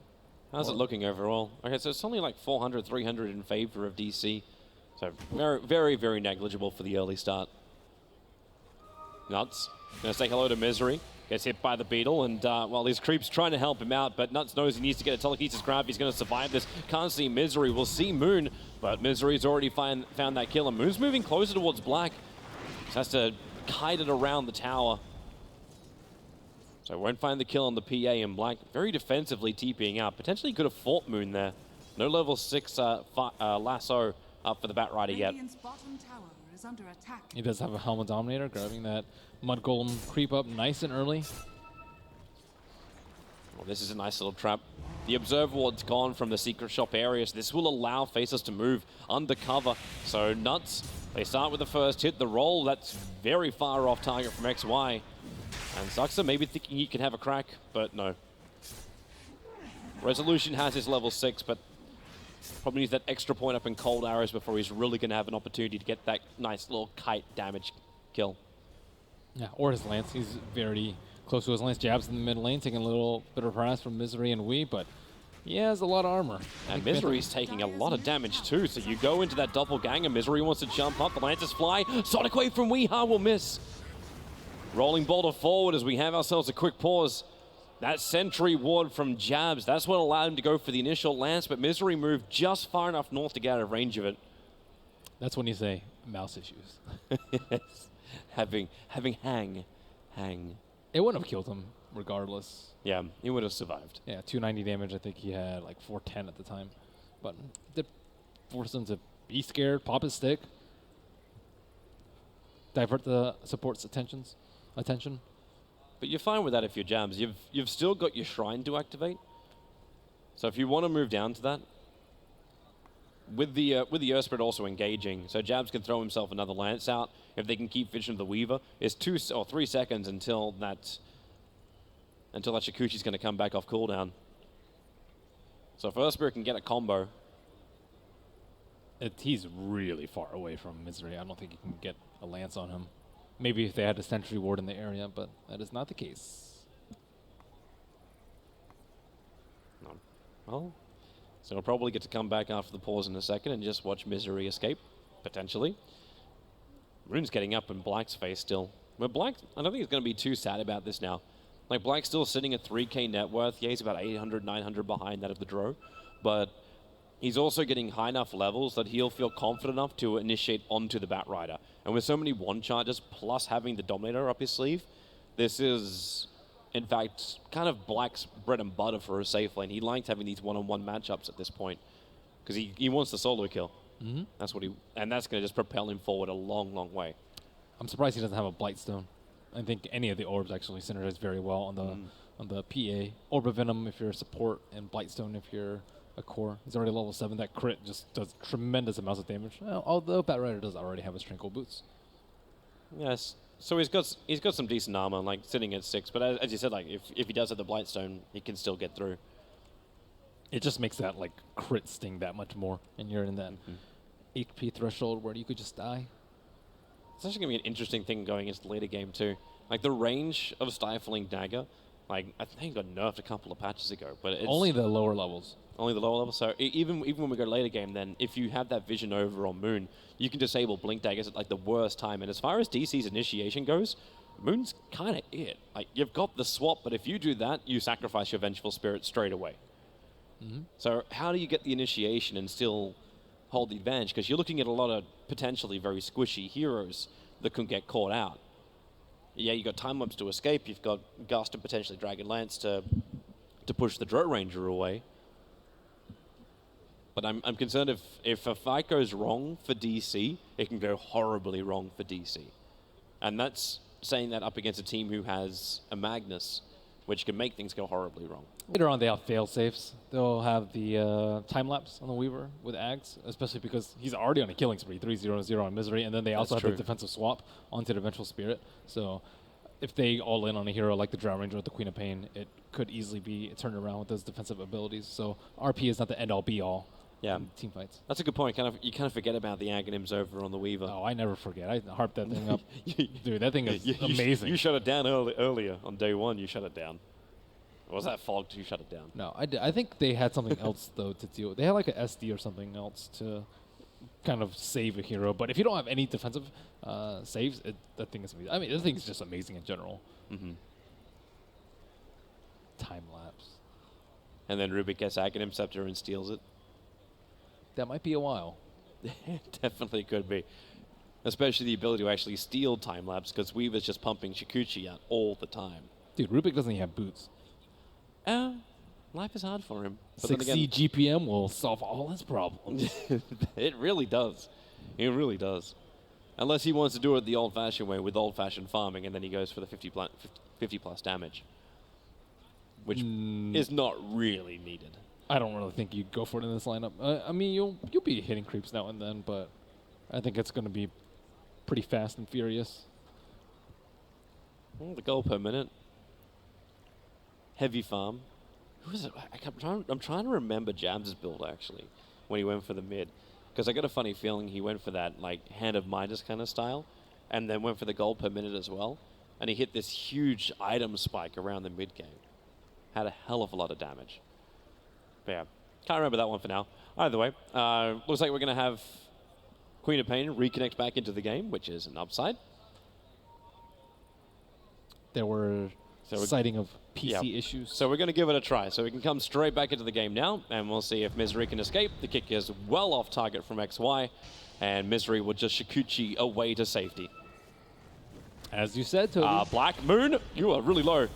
How's it looking overall? Okay, so it's only like 400, 300 in favor of DC. So very, very, very negligible for the early start. Nuts gonna say hello to Misery. Gets hit by the Beetle, and well, his creep's trying to help him out, but Nuts knows he needs to get a telekinesis grab. He's gonna survive this. Can't see Misery. We'll see Moon, but Misery's already found that kill, and Moon's moving closer towards Black. Just has to kite it around the tower. So won't find the kill on the PA, and Black very defensively TPing out. Potentially could have fought Moon there. No level 6 lasso up for the Batrider yet. Bottom tower is under attack. He does have a Helmet Dominator, grabbing that Mud Golem creep up nice and early. Well, this is a nice little trap. The Observer Ward's gone from the secret shop areas. This will allow Faceless to move undercover. So Nuts, they start with the first hit. The roll, that's very far off target from XY. And Zuxa maybe thinking he can have a crack, but no. Resolution has his level 6, but probably needs that extra point up in cold arrows before he's really going to have an opportunity to get that nice little kite damage kill. Yeah, or his Lance. He's very close to his Lance. Jabs in the mid lane, taking a little bit of harass from Misery and Wee, but he has a lot of armor. And Misery's taking a lot of damage too, so you go into that doppelganger. Misery wants to jump up, the Lances fly. Sonic Wave from Weeha will miss. Rolling boulder forward as we have ourselves a quick pause. That Sentry Ward from Jabs, that's what allowed him to go for the initial Lance, but Misery moved just far enough north to get out of range of it. That's when you say mouse issues. Yes. Having hang. It wouldn't have killed him regardless. Yeah, he would have survived. Yeah, 290 damage. I think he had like 410 at the time. But that forced him to be scared, pop his stick, divert the support's attention. But you're fine with that if you're Jabs. You've still got your Shrine to activate. So if you want to move down to that, with the Earth Spirit also engaging, so Jabs can throw himself another Lance out. If they can keep Vision of the Weaver, it's 2 or 3 seconds until that Shakushi's going to come back off cooldown. So if Earth Spirit can get a combo, He's really far away from Misery. I don't think you can get a Lance on him. Maybe if they had a Sentry Ward in the area, but that is not the case. no. Well, so he'll probably get to come back after the pause in a second and just watch Misery escape, potentially. Rune's getting up in Black's face still. But Black, I don't think he's going to be too sad about this now. Like, Black's still sitting at 3k net worth. Yeah, he's about 800, 900 behind that of the Dro. But he's also getting high enough levels that he'll feel confident enough to initiate onto the Batrider. And with so many one charges, plus having the Dominator up his sleeve, this is, in fact, kind of Black's bread and butter for a safe lane. He likes having these one-on-one matchups at this point, because he wants the solo kill. Mm-hmm. That's what and that's going to just propel him forward a long, long way. I'm surprised he doesn't have a Blightstone. I think any of the orbs actually synergize very well on the PA. Orb of Venom if you're a support, and Blightstone if you're a core. He's already level 7. That crit just does tremendous amounts of damage. Although Batrider does already have his Trinkle boots. Yes. So he's got some decent armor, like sitting at 6. But as you said, like if he does have the Blightstone, he can still get through. It just makes that like crit sting that much more, and you're in that HP threshold where you could just die. It's actually going to be an interesting thing going into the later game too. Like the range of Stifling Dagger Like, I think it got nerfed a couple of patches ago, but it's Only the lower levels. only the lower level. So even when we go later game, then if you have that vision over on Moon, you can disable Blink Daggers at like the worst time. And as far as DC's initiation goes, Moon's kind of it. Like, you've got the swap, but if you do that, you sacrifice your Vengeful Spirit straight away. So how do you get the initiation and still hold the advantage? Because you're looking at a lot of potentially very squishy heroes that can get caught out. Yeah, you've got Time Lapse to escape, you've got Gust and potentially Dragon Lance to push the Dro Ranger away. But I'm concerned if a fight goes wrong for DC, it can go horribly wrong for DC. And that's saying that up against a team who has a Magnus, which can make things go horribly wrong. Later on, they have fail-safes. They'll have the time-lapse on the Weaver with Ags, especially because he's already on a killing spree, 3-0-0 on Misery, and then they also have the defensive swap onto the Vengeful Spirit. So if they all in on a hero like the Drow Ranger or the Queen of Pain, it could easily be turned around with those defensive abilities. So RP is not the end-all, be-all in team fights. That's a good point. You kind of forget about the Aghanims over on the Weaver. Oh, I never forget. I harp that thing up. Dude, that thing is amazing. You shut it down earlier on day one. You shut it down. Or was that fogged? You shut it down. No, I think they had something else, though, to deal with. They had like a SD or something else to kind of save a hero. But if you don't have any defensive saves, that thing is amazing. I mean, the thing is just amazing in general. Time-lapse. And then Rubik gets Aghanim Scepter and steals it. That might be a while. Definitely could be. Especially the ability to actually steal time-lapse, because Weaver's just pumping Shikuchi out all the time. Dude, Rubik doesn't even have boots. Life is hard for him. But 6C GPM will solve all his problems. It really does. It really does. Unless he wants to do it the old-fashioned way with old-fashioned farming, and then he goes for the 50 plus damage, which is not really needed. I don't really think you'd go for it in this lineup. I mean, you'll be hitting creeps now and then, but I think it's going to be pretty fast and furious. The goal per minute. Heavy farm. Who is it? I'm trying to remember Jabs' build, actually, when he went for the mid. Because I got a funny feeling he went for that like Hand of Midas kind of style, and then went for the gold per minute as well. And he hit this huge item spike around the mid game. Had a hell of a lot of damage. But yeah, can't remember that one for now. Either way, looks like we're going to have Queen of Pain reconnect back into the game, which is an upside. There were citing of PC issues. So we're going to give it a try. So we can come straight back into the game now, and we'll see if Misery can escape. The kick is well off target from XY, and Misery will just Shikuchi away to safety. As you said, Toby. Black Moon, you are really low.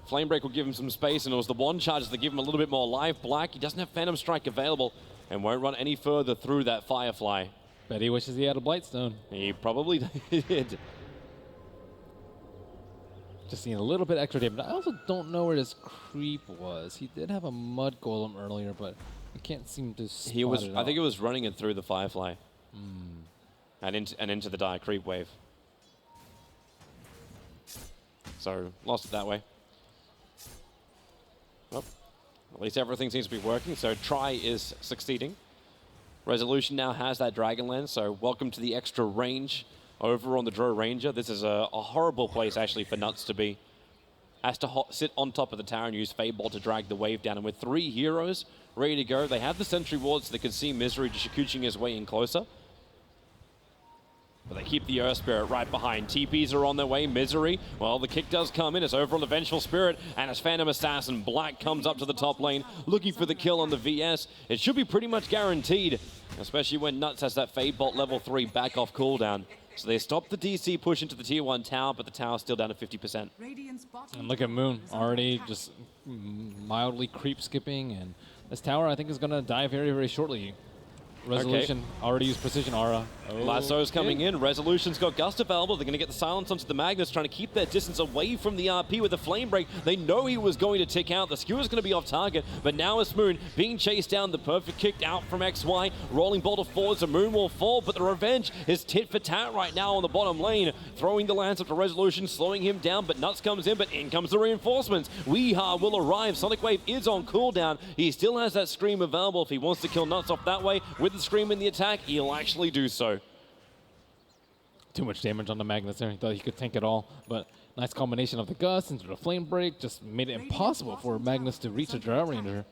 Flame Break will give him some space, and it was the one charge that give him a little bit more life. Black, he doesn't have Phantom Strike available, and won't run any further through that Firefly. Bet he wishes he had a Blightstone. He probably did. Just seeing a little bit extra damage. I also don't know where his creep was. He did have a Mud Golem earlier, but I can't seem to spot it I think it was running it through the Firefly. And into the Dire Creep wave. So, lost it that way. Well, at least everything seems to be working, so try is succeeding. Resolution now has that Dragon Lance, so welcome to the extra range over on the Dro Ranger. This is a horrible place, actually, for Nuts to be. Has to sit on top of the tower and use Fadeball to drag the wave down. And with 3 heroes ready to go, they have the Sentry Ward so they can see Misery Shikuching his way in closer. But they keep the Earth Spirit right behind. TPs are on their way. Misery, well, the kick does come in. It's over on the Vengeful Spirit, and as Phantom Assassin Black comes up to the top lane, looking for the kill on the VS. It should be pretty much guaranteed, especially when Nuts has that Fade Bolt level 3 back off cooldown. So they stop the DC push into the tier 1 tower, but the tower's still down to 50%. And look at Moon, already just mildly creep skipping, and this tower I think is going to die very, very shortly. Resolution already used Precision Aura. Lasso's coming in. Resolution's got Gust available. They're going to get the silence onto the Magnus, trying to keep their distance away from the RP with the Flame Break. They know he was going to tick out. The skewer's going to be off target, but now it's Moon being chased down. The perfect kick out from XY. Rolling Bolt of forwards. The Moon will fall, but the revenge is tit for tat right now on the bottom lane. Throwing the lance up to Resolution, slowing him down, but Nuts comes in, but in comes the reinforcements. Weehaw will arrive. Sonic Wave is on cooldown. He still has that Scream available if he wants to kill Nuts off that way. With the Scream in the attack, he'll actually do so. too much damage on the Magnus there. He thought he could tank it all, but nice combination of the Gust into the Flame Break just made it impossible for Magnus to reach a Drought Ranger.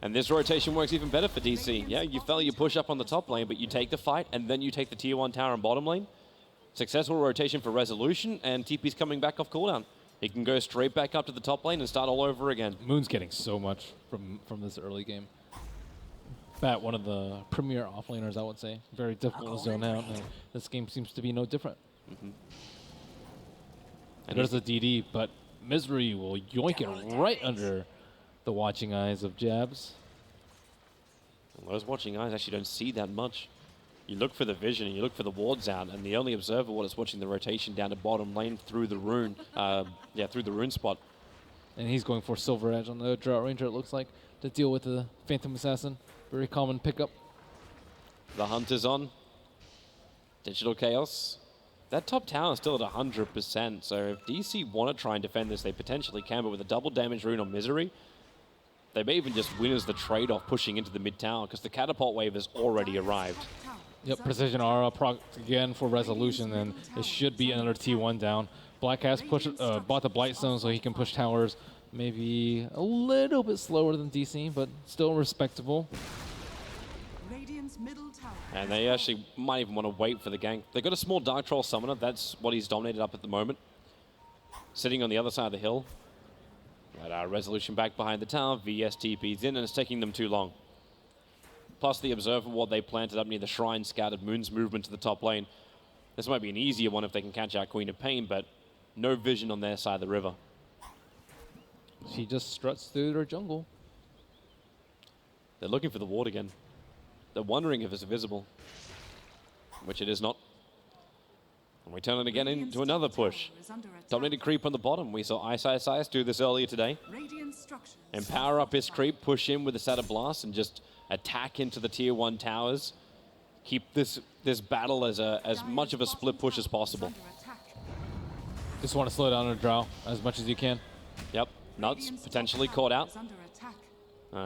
And this rotation works even better for DC. Yeah, you felt you push up on the top lane, but you take the fight, and then you take the tier 1 tower and bottom lane. Successful rotation for Resolution, and TP's coming back off cooldown. He can go straight back up to the top lane and start all over again. Moon's getting so much from this early game. Fat, one of the premier offlaners, I would say. Very difficult to zone out, and this game seems to be no different. And there's a DD, but Misery will yoink it right under the watching eyes of Jabs. Well, those watching eyes actually don't see that much. You look for the vision and you look for the wards out, and the only observer ward is watching the rotation down to bottom lane through the rune. Through the rune spot. And he's going for Silver Edge on the Drought Ranger, it looks like, to deal with the Phantom Assassin. Very common pickup. The hunt is on. Digital Chaos. That top tower is still at 100%, so if DC want to try and defend this, they potentially can, but with a double damage rune on Misery, they may even just win as the trade-off pushing into the mid tower, because the catapult wave has already arrived. Yep, Precision Aura proc again for Resolution, and it should be another T1 down. Black has bought the Blightstone so he can push towers maybe a little bit slower than DC, but still respectable. Radiant's middle tower. And they actually might even want to wait for the gank. They've got a small Dark Troll Summoner. That's what he's dominated up at the moment. Sitting on the other side of the hill. But Resolution back behind the tower. VS TP's in, and it's taking them too long. Plus the Observer Ward they planted up near the Shrine scouted Moon's movement to the top lane. This might be an easier one if they can catch out Queen of Pain, but no vision on their side of the river. She just struts through their jungle. They're looking for the ward again. They're wondering if it's visible, which it is not. And we turn it again into another push. Dominated creep on the bottom. We saw Ice do this earlier today. And power up his creep, push in with the Satyr Blast, and just attack into the tier 1 towers. Keep this battle as much of a split push as possible. Just want to slow down the Drow as much as you can. Yep, Nuts potentially caught out.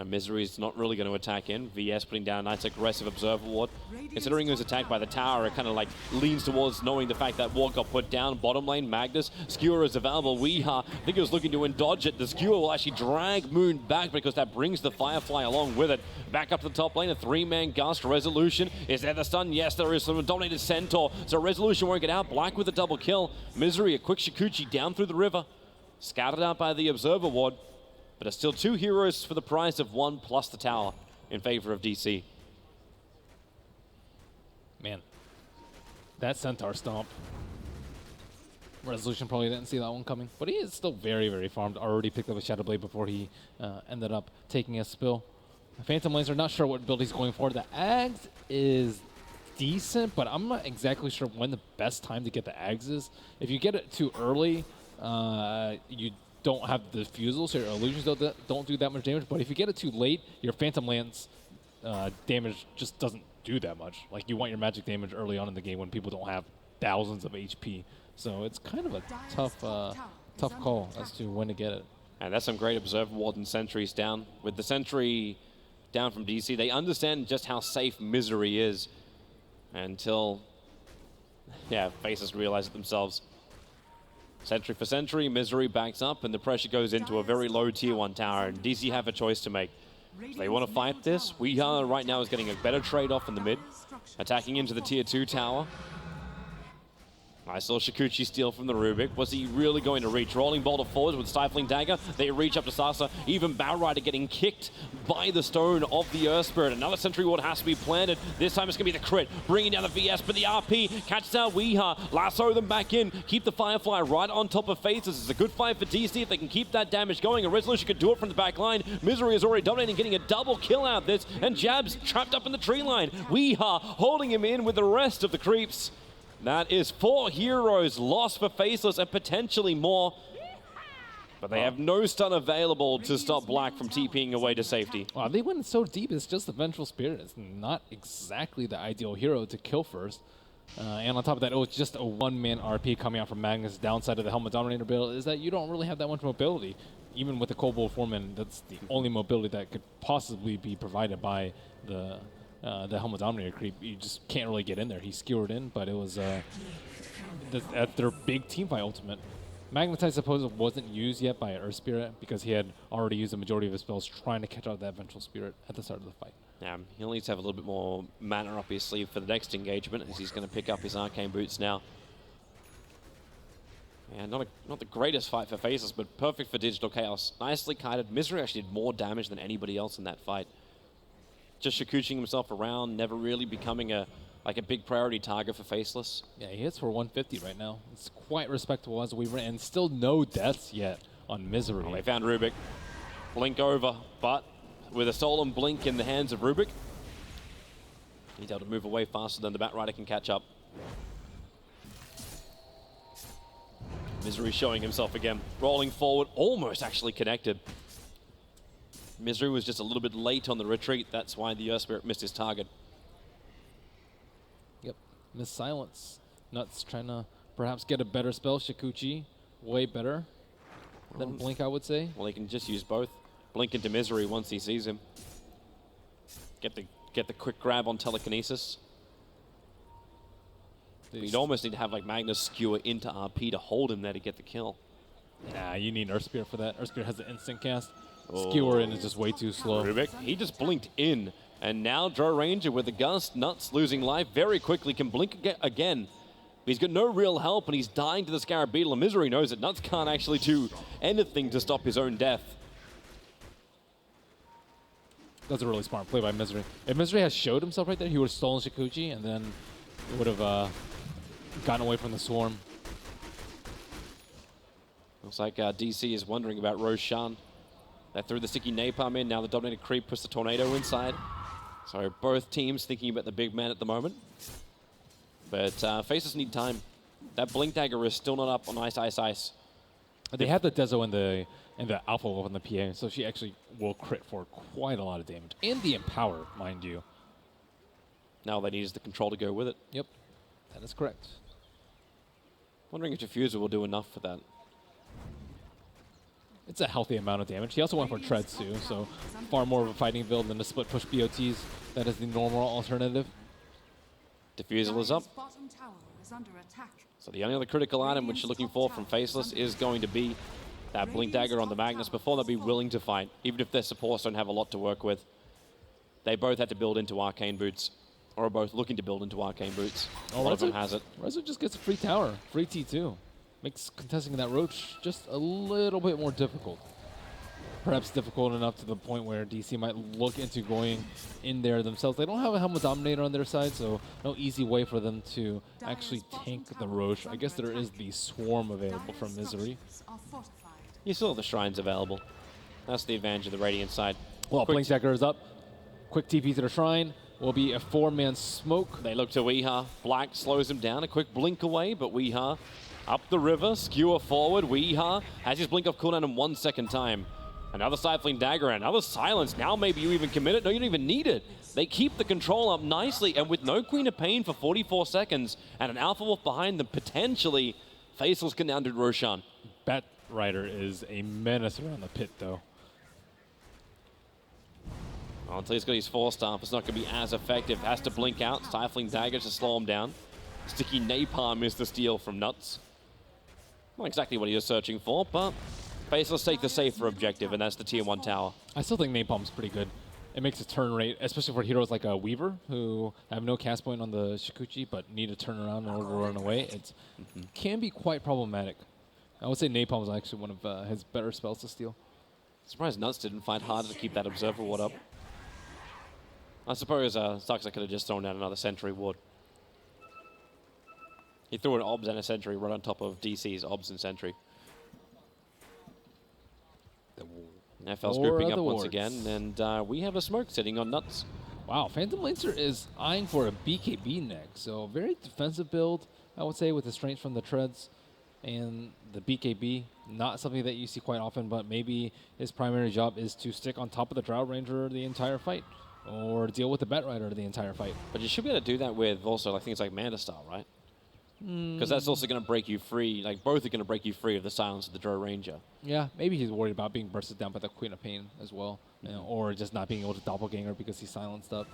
Misery's not really going to attack in. VS putting down a nice aggressive Observer Ward. Considering he was attacked by the tower, it kind of like leans towards knowing the fact that ward got put down. Bottom lane, Magnus. Skewer is available. Weeha, I think he was looking to dodge it. The Skewer will actually drag Moon back because that brings the Firefly along with it. Back up to the top lane, a 3-man Gust. Resolution. Is there the stun? Yes, there is. Some dominated Centaur. So Resolution won't get out. Black with a double kill. Misery, a quick Shikuchi down through the river. Scouted out by the Observer Ward. But it's still 2 heroes for the price of 1 plus the tower in favor of DC. Man, that Centaur stomp. Resolution probably didn't see that one coming, but he is still very, very farmed. Already picked up a Shadow Blade before he ended up taking a spill. Phantom Lanes are not sure what build he's going for. The Ags is decent, but I'm not exactly sure when the best time to get the Ags is. If you get it too early, you don't have the Fusel, so your illusions don't do that much damage. But if you get it too late, your Phantom Lance damage just doesn't do that much. Like, you want your magic damage early on in the game when people don't have thousands of HP. So it's kind of a tough call as to when to get it. And that's some great Observer Ward and sentries down. With the sentry down from DC, they understand just how safe Misery is until, Faces realize it themselves. Sentry for sentry, Misery backs up, and the pressure goes into a very low tier 1 tower, and DC have a choice to make. If they want to fight this, Weeha right now is getting a better trade-off in the mid, attacking into the tier 2 tower. I saw Shikuchi steal from the Rubik. Was he really going to reach? Rolling Boulder forwards with Stifling Dagger. They reach up to Sasa. Even Batrider getting kicked by the stone of the Earth Spirit. Another Sentry Ward has to be planted. This time it's going to be the crit. Bringing down the VS, but the RP catches out Weeha. Lasso them back in. Keep the Firefly right on top of Faces. It's a good fight for DC if they can keep that damage going. A Resolution could do it from the back line. Misery is already dominating, getting a double kill out of this. And Jabs trapped up in the tree line. Weeha holding him in with the rest of the creeps. That is 4 heroes lost for Faceless and potentially more. But they have no stun available to stop Black from TPing away to safety. Wow, they went so deep, it's just the Vengeful Spirit. It's not exactly the ideal hero to kill first. And on top of that, it was just a 1-man RP coming out from Magnus. Downside of the Helmet Dominator build is that you don't really have that much mobility. Even with the Cobalt 4-man, that's the only mobility that could possibly be provided by the the Helmet Dominator creep, you just can't really get in there. He skewered in, but it was at their big team fight ultimate. Magnetize, I suppose, wasn't used yet by Earth Spirit because he had already used the majority of his spells trying to catch out that Vengeful Spirit at the start of the fight. Yeah, he'll need to have a little bit more mana up his sleeve for the next engagement, as he's going to pick up his Arcane Boots now. Yeah, not the greatest fight for Faceless, but perfect for Digital Chaos. Nicely kited. Misery actually did more damage than anybody else in that fight. Just Shikuching himself around, never really becoming a big priority target for Faceless. Yeah, he hits for 150 right now. It's quite respectable as we ran, and still no deaths yet on Misery. Oh, they found Rubik. Blink over, but with a stolen Blink in the hands of Rubik, he's able to move away faster than the Batrider can catch up. Misery showing himself again, rolling forward, almost actually connected. Misery was just a little bit late on the retreat. That's why the Earth Spirit missed his target. Yep, Miss Silence. Nuts trying to perhaps get a better spell. Shikuchi, way better than Blink, I would say. Well, he can just use both. Blink into Misery once he sees him. Get the quick grab on Telekinesis. You'd almost need to have like Magnus skewer into RP to hold him there to get the kill. Nah, you need Earth Spirit for that. Earth Spirit has the instant cast. Skewer in is just way too slow. Rubik, he just blinked in. And now Drow Ranger with the Gust, Nuts losing life very quickly, can blink again. He's got no real help and he's dying to the Scarab Beetle, and Misery knows that Nuts can't actually do anything to stop his own death. That's a really smart play by Misery. If Misery had showed himself right there, he would have stolen Shikuchi and then would have gotten away from the Swarm. Looks like DC is wondering about Roshan. They threw the sticky napalm in, now the Dominated Creep puts the Tornado inside. So both teams thinking about the big man at the moment. But Faces need time. That Blink Dagger is still not up on Ice, Ice, Ice. They have the Dezo and the Alpha Wolf on the PA, so she actually will crit for quite a lot of damage. And the Empower, mind you. Now all they need is the control to go with it. Yep, that is correct. Wondering if Diffuser will do enough for that. It's a healthy amount of damage. He also went for Treads too, so far more of a fighting build than the split push BOTs. That is the normal alternative. Diffusal is up. Bottom tower is under attack. So the only other critical item which you're looking for from Faceless is going to be that Blink Dagger on the Magnus before they'll be willing to fight, even if their supports don't have a lot to work with. They both had to build into Arcane Boots, or are both looking to build into Arcane Boots. One of them has it. Rezo just gets a free tower, free T2. Makes contesting that Roach just a little bit more difficult. Perhaps difficult enough to the point where DC might look into going in there themselves. They don't have a Helmet Dominator on their side, so no easy way for them to actually tank the Roach. I guess there is the Swarm available from Misery. You still have the Shrines available. That's the advantage of the Radiant side. Well, Blink Dagger is up. Quick TP to the Shrine. Will be a 4-man smoke. They look to Weeha. Black slows him down. A quick blink away, but Weeha up the river, skewer forward. Weeha has his blink off cooldown in 1 second time. Another Stifling Dagger, another Silence. Now maybe you even commit it. No, you don't even need it. They keep the control up nicely, and with no Queen of Pain for 44 seconds, and an Alpha Wolf behind them, potentially, Faceless can down to Roshan. Batrider is a menace around the pit, though. Well, until he's got his 4-staff, it's not going to be as effective. Has to blink out. Stifling Daggers to slow him down. Sticky Napalm is the steal from Nuts. Not exactly what he was searching for, but Faceless take the safer objective, and that's the Tier 1 tower. I still think Napalm's pretty good. It makes a turn rate, especially for heroes like a Weaver, who have no cast point on the Shikuchi, but need to turn around in order to run away. It can be quite problematic. I would say Napalm is actually one of his better spells to steal. Surprised Nuts didn't fight harder to keep that Observer Ward up. I suppose Starkzer could have just thrown out another Sentry Ward. He threw an Obs and a Sentry right on top of DC's Obs and Sentry. FL's grouping up once again, and we have a smoke sitting on Nuts. Wow, Phantom Lancer is eyeing for a BKB next, so very defensive build, I would say, with the strength from the Treads and the BKB. Not something that you see quite often, but maybe his primary job is to stick on top of the Drow Ranger the entire fight, or deal with the Batrider the entire fight. But you should be able to do that with also things like Manta Style, right? Because that's also going to break you free. Like, both are going to break you free of the silence of the Drow Ranger. Yeah, maybe he's worried about being bursted down by the Queen of Pain as well. You know, or just not being able to doppelganger because he's silenced up.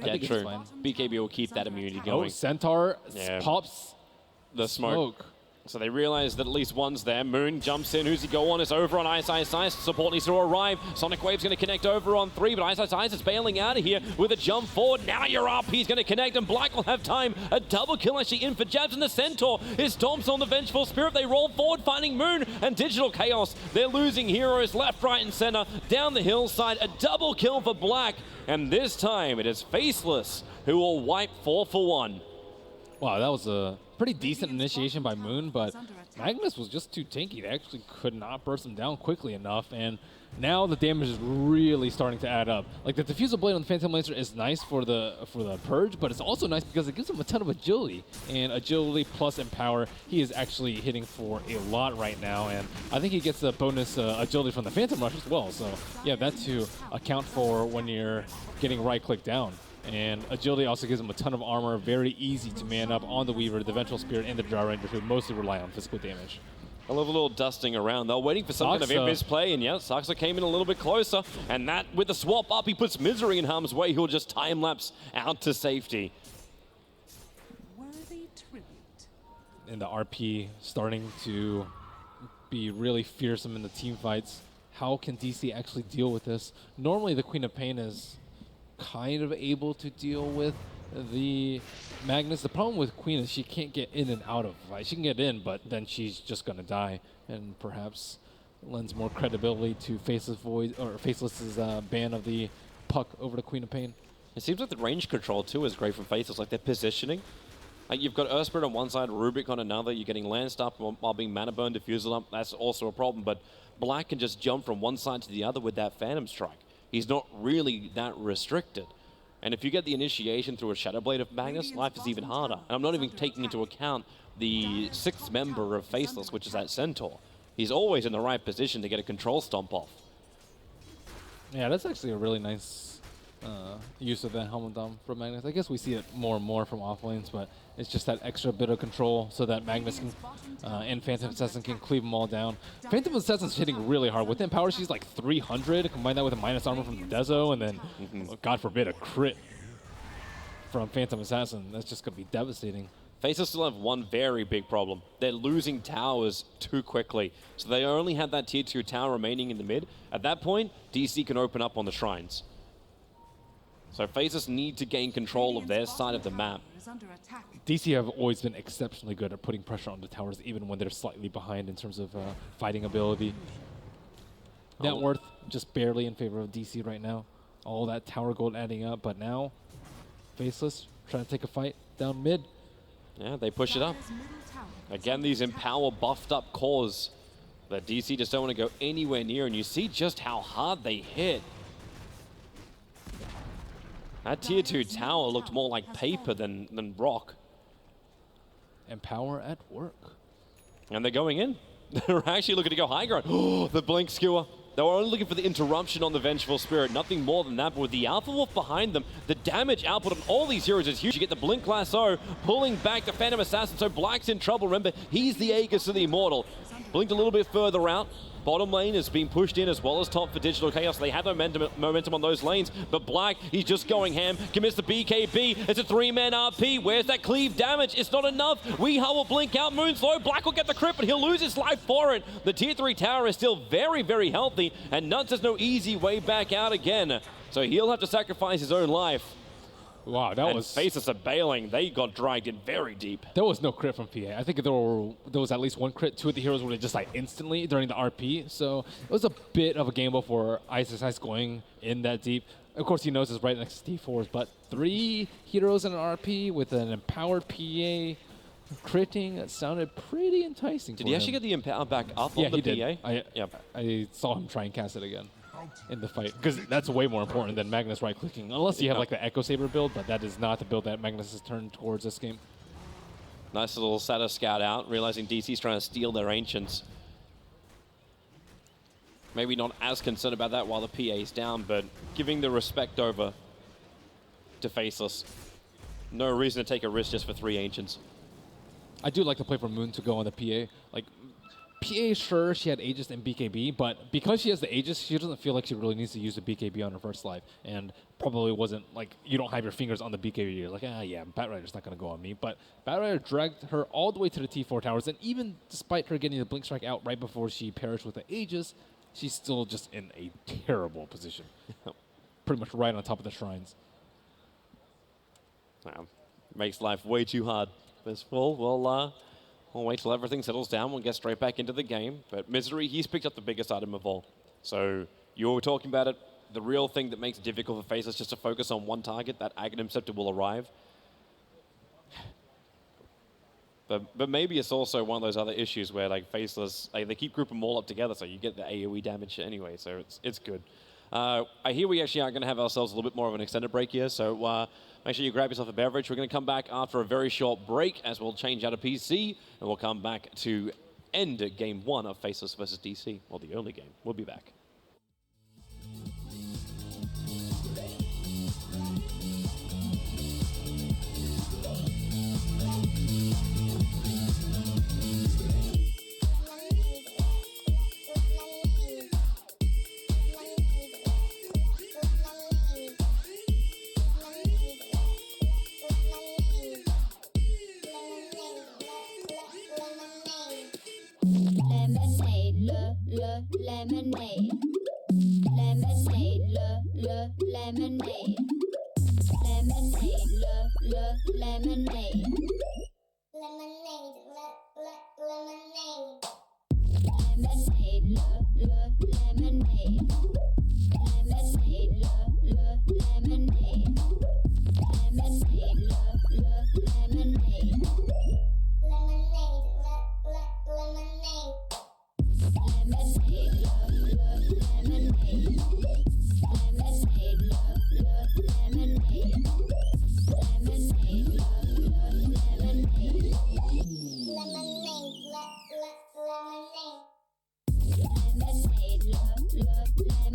I Yeah, think true. it's fine. BKB will keep that immunity Oh, going. Centaur Yeah. pops The smoke. So they realize that at least one's there. Moon jumps in. Who's he go on? It's over on Ice Ice Ice. Support needs to arrive. Sonic Wave's going to connect over on 3, but Ice Ice Ice is bailing out of here with a jump forward. Now your RP's going to connect, and Black will have time. A double kill actually in for Jabs, and the Centaur is stomps on the Vengeful Spirit. They roll forward, finding Moon and Digital Chaos. They're losing heroes left, right, and center. Down the hillside, a double kill for Black, and this time it is Faceless who will wipe 4 for 1. Wow, that was a pretty decent initiation by Moon, but Magnus was just too tanky. They actually could not burst him down quickly enough, and now the damage is really starting to add up. Like, the Diffusal Blade on the Phantom Lancer is nice for the Purge, but it's also nice because it gives him a ton of agility. And agility plus Empower, he is actually hitting for a lot right now, and I think he gets the bonus agility from the Phantom Rush as well. So, yeah, that to account for when you're getting right-click down. And agility also gives him a ton of armor, very easy to man up on the Weaver, the Vengeful Spirit, and the Drow Ranger, who mostly rely on physical damage. I love a little dusting around. They're waiting for some kind of invis play, and yeah, Saxa came in a little bit closer, and that, with the swap up, he puts Misery in harm's way. He'll just time-lapse out to safety. Worthy tribute. And the RP starting to be really fearsome in the team fights. How can DC actually deal with this? Normally, the Queen of Pain is kind of able to deal with the Magnus. The problem with Queen is she can't get in and out of a fight. She can get in, but then she's just going to die, and perhaps lends more credibility to Faceless's ban of the puck over the Queen of Pain. It seems like the range control, too, is great from Faceless. Like, their positioning. Like, you've got Earth Spirit on one side, Rubik on another. You're getting Lance up while being Mana Burn, Diffusal up. That's also a problem, but Black can just jump from one side to the other with that Phantom Strike. He's not really that restricted. And if you get the initiation through a Shadow Blade of Magnus, life is even harder. And I'm not even taking into account the 6th member of Faceless, which is that Centaur. He's always in the right position to get a control stomp off. Yeah, that's actually a really nice use of that Helmet Dome from Magnus. I guess we see it more and more from off lanes, but it's just that extra bit of control so that Magnus can, and Phantom Assassin can cleave them all down. Phantom Assassin's hitting really hard. With Empower, she's like 300. Combine that with a minus armor from the Dezo, and then, God forbid, a crit from Phantom Assassin. That's just going to be devastating. Faceless still have one very big problem. They're losing towers too quickly. So they only have that tier 2 tower remaining in the mid. At that point, DC can open up on the shrines. So Faceless need to gain control of their side of the map. DC have always been exceptionally good at putting pressure on the towers, even when they're slightly behind in terms of fighting ability. Net worth just barely in favor of DC right now. All that tower gold adding up, but now Faceless trying to take a fight down mid. Yeah, they push it up. Again, these Empower buffed up cores that DC just don't want to go anywhere near, and you see just how hard they hit. That tier 2 tower looked more like paper than rock. Empower at work. And they're going in. They're actually looking to go high ground. Oh, the Blink Skewer. They were only looking for the interruption on the Vengeful Spirit, nothing more than that. But with the Alpha Wolf behind them, the damage output on all these heroes is huge. You get the Blink Lasso pulling back the Phantom Assassin, so Black's in trouble. Remember, he's the Aegis of the Immortal. Blinked a little bit further out. Bottom lane is being pushed in as well as top for Digital Chaos. They have momentum on those lanes, but Black, he's just going ham. Commits the BKB. It's a 3-man RP. Where's that cleave damage? It's not enough. Weehaw will blink out. Moon's low. Black will get the crit, but he'll lose his life for it. The tier 3 tower is still very, very healthy, and Nuts has no easy way back out again. So he'll have to sacrifice his own life. Wow, that was... Faceless are bailing. They got dragged in very deep. There was no crit from PA. I think there was at least one crit. 2 of the heroes were just like instantly during the RP. So it was a bit of a gamble for Ice going in that deep. Of course, he knows it's right next to D4s, but 3 heroes in an RP with an empowered PA critting sounded pretty enticing. Did he actually get the empower back up on the PA? Did. I saw him try and cast it again in the fight, because that's way more important than Magnus right-clicking, unless you have like the Echo Saber build, but that is not the build that Magnus has turned towards this game. Nice little Satyr scout out, realizing DC's trying to steal their Ancients. Maybe not as concerned about that while the PA's down, but giving the respect over to Faceless. No reason to take a risk just for 3 Ancients. I do like the play for Moon to go on the PA. Like, PA, sure, she had Aegis and BKB, but because she has the Aegis, she doesn't feel like she really needs to use the BKB on her first life, and probably wasn't like, you don't have your fingers on the BKB, you're like, yeah, Batrider's not going to go on me, but Batrider dragged her all the way to the T4 towers, and even despite her getting the Blink Strike out right before she perished with the Aegis, she's still just in a terrible position. Pretty much right on top of the shrines. Makes life way too hard. This we'll wait till everything settles down. We'll get straight back into the game. But Misery, he's picked up the biggest item of all. So you were talking about it. The real thing that makes it difficult for Faceless just to focus on one target, that Aghanim Scepter will arrive. But maybe it's also one of those other issues where like Faceless, like, they keep grouping them all up together, so you get the AoE damage anyway. So it's good. I hear we actually are going to have ourselves a little bit more of an extended break here, so make sure you grab yourself a beverage. We're going to come back after a very short break as we'll change out of PC, and we'll come back to end Game 1 of Faceless versus DC, or the only game. We'll be back. Lemonade, lemonade, lemonade, lemonade, lemonade, lemonade, lemonade, lemonade, lemonade, lemonade, lemonade, lemonade,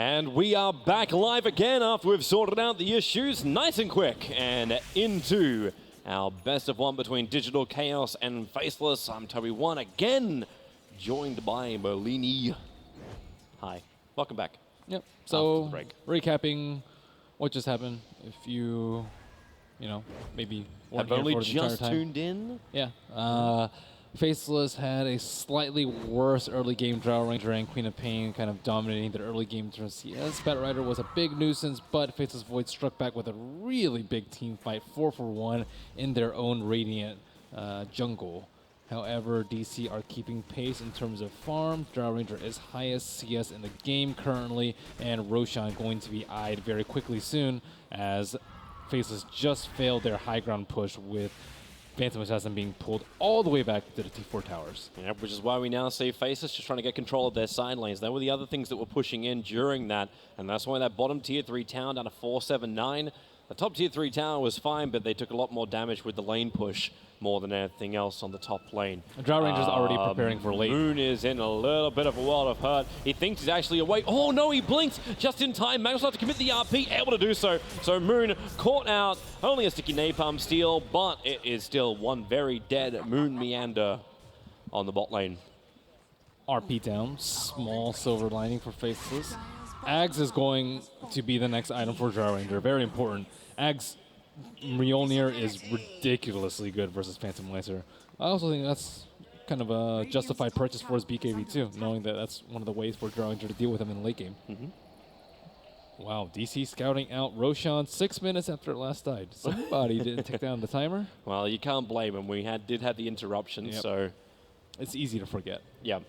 And we are back live again after we've sorted out the issues nice and quick. And into our best of one between Digital Chaos and Faceless. I'm Toby One again, joined by Merlini. Hi, welcome back. Yep. So recapping what just happened. If you maybe weren't have only here for the entire just time. tuned in. Yeah. Faceless had a slightly worse early game. Drow Ranger and Queen of Pain kind of dominating their early game during CS. Bat Rider was a big nuisance, but Faceless Void struck back with a really big team fight, 4-for-1 in their own Radiant jungle. However, DC are keeping pace in terms of farm. Drow Ranger is highest CS in the game currently, and Roshan going to be eyed very quickly soon as Faceless just failed their high ground push with Phantom Assassin being pulled all the way back to the T4 towers. Yeah, which is why we now see Faceless just trying to get control of their side lanes. They were the other things that were pushing in during that, and that's why that bottom tier 3 town down to 479. The top tier 3 tower was fine, but they took a lot more damage with the lane push more than anything else on the top lane. Drow Ranger's already preparing for late. Moon is in a little bit of a world of hurt. He thinks he's actually awake. Oh no, he blinks just in time. Managed to commit the RP, able to do so. So Moon caught out, only a sticky napalm steal, but it is still one very dead Moon Meander on the bot lane. RP down, small silver lining for Faceless. Ags is going to be the next item for Drow Ranger, very important. Ags Mjolnir is ridiculously good versus Phantom Lancer. I also think that's kind of a justified purchase for his BKB too, knowing that that's one of the ways for Drow Ranger to deal with him in the late game. Wow, DC scouting out Roshan 6 minutes after it last died. Somebody didn't take down the timer. Well, you can't blame him. We did have the interruption, so it's easy to forget. Yeah,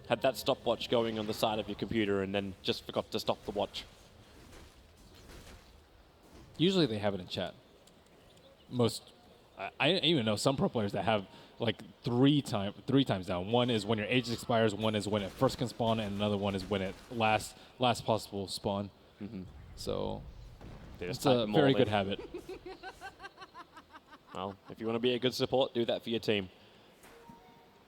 had that stopwatch going on the side of your computer and then just forgot to stop the watch. Usually they have it in chat. I even know some pro players that have like three times down. One is when your Aegis expires, one is when it first can spawn, and another one is when it last possible spawn. So it's a very good habit. Well, if you want to be a good support, do that for your team.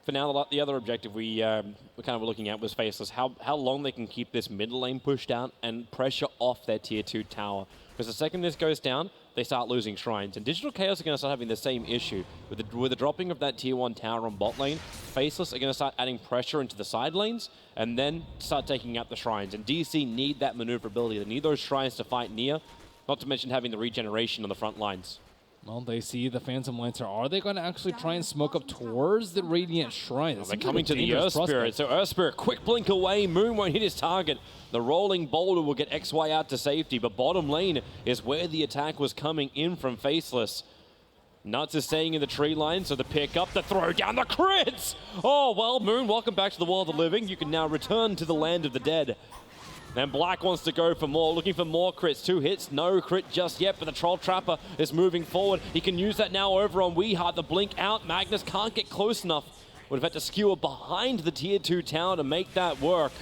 For now, the other objective we kind of were looking at was Faceless. How long they can keep this mid lane pushed out and pressure off their tier 2 tower. Because the second this goes down, they start losing shrines. And Digital Chaos are going to start having the same issue. With the dropping of that tier 1 tower on bot lane, Faceless are going to start adding pressure into the side lanes and then start taking out the shrines. And DC need that maneuverability. They need those shrines to fight near, not to mention having the regeneration on the front lines. Well, they see the Phantom Lancer. Are they going to actually try and smoke up towards the Radiant Shrine? They're coming to the Earth Spirit. So Earth Spirit, quick blink away. Moon won't hit his target. The rolling boulder will get XY out to safety, but bottom lane is where the attack was coming in from Faceless. Nuts is staying in the tree line, so the pick up, the throw down, the crits! Oh, well, Moon, welcome back to the world of the living. You can now return to the land of the dead. And Black wants to go for more, looking for more crits. 2 hits, no crit just yet, but the Troll Trapper is moving forward. He can use that now over on Weeheart. The blink out, Magnus can't get close enough. Would have had to skewer behind the tier 2 tower to make that work.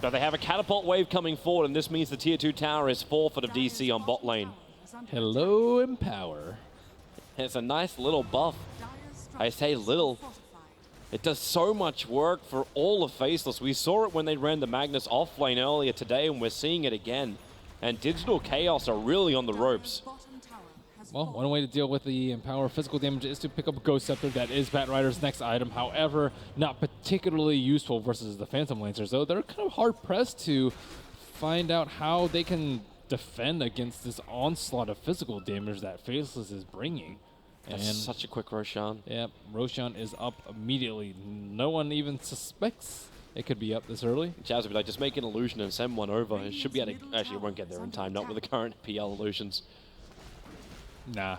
But they have a catapult wave coming forward, and this means the tier 2 tower is forfeit of DC on bot lane. Hello, Empower. It's a nice little buff. I say little. It does so much work for all of Faceless. We saw it when they ran the Magnus off lane earlier today, and we're seeing it again. And Digital Chaos are really on the ropes. Well, one way to deal with the Empower physical damage is to pick up a Ghost Scepter. That is Bat Rider's next item. However, not particularly useful versus the Phantom Lancers, though. They're kind of hard-pressed to find out how they can defend against this onslaught of physical damage that Faceless is bringing. That's such a quick Roshan. Yep, Roshan is up immediately. No one even suspects it could be up this early. Chaz would be like, just make an illusion and send one over. It should be able to, actually, it won't get there in time, not with the current PL illusions. Nah,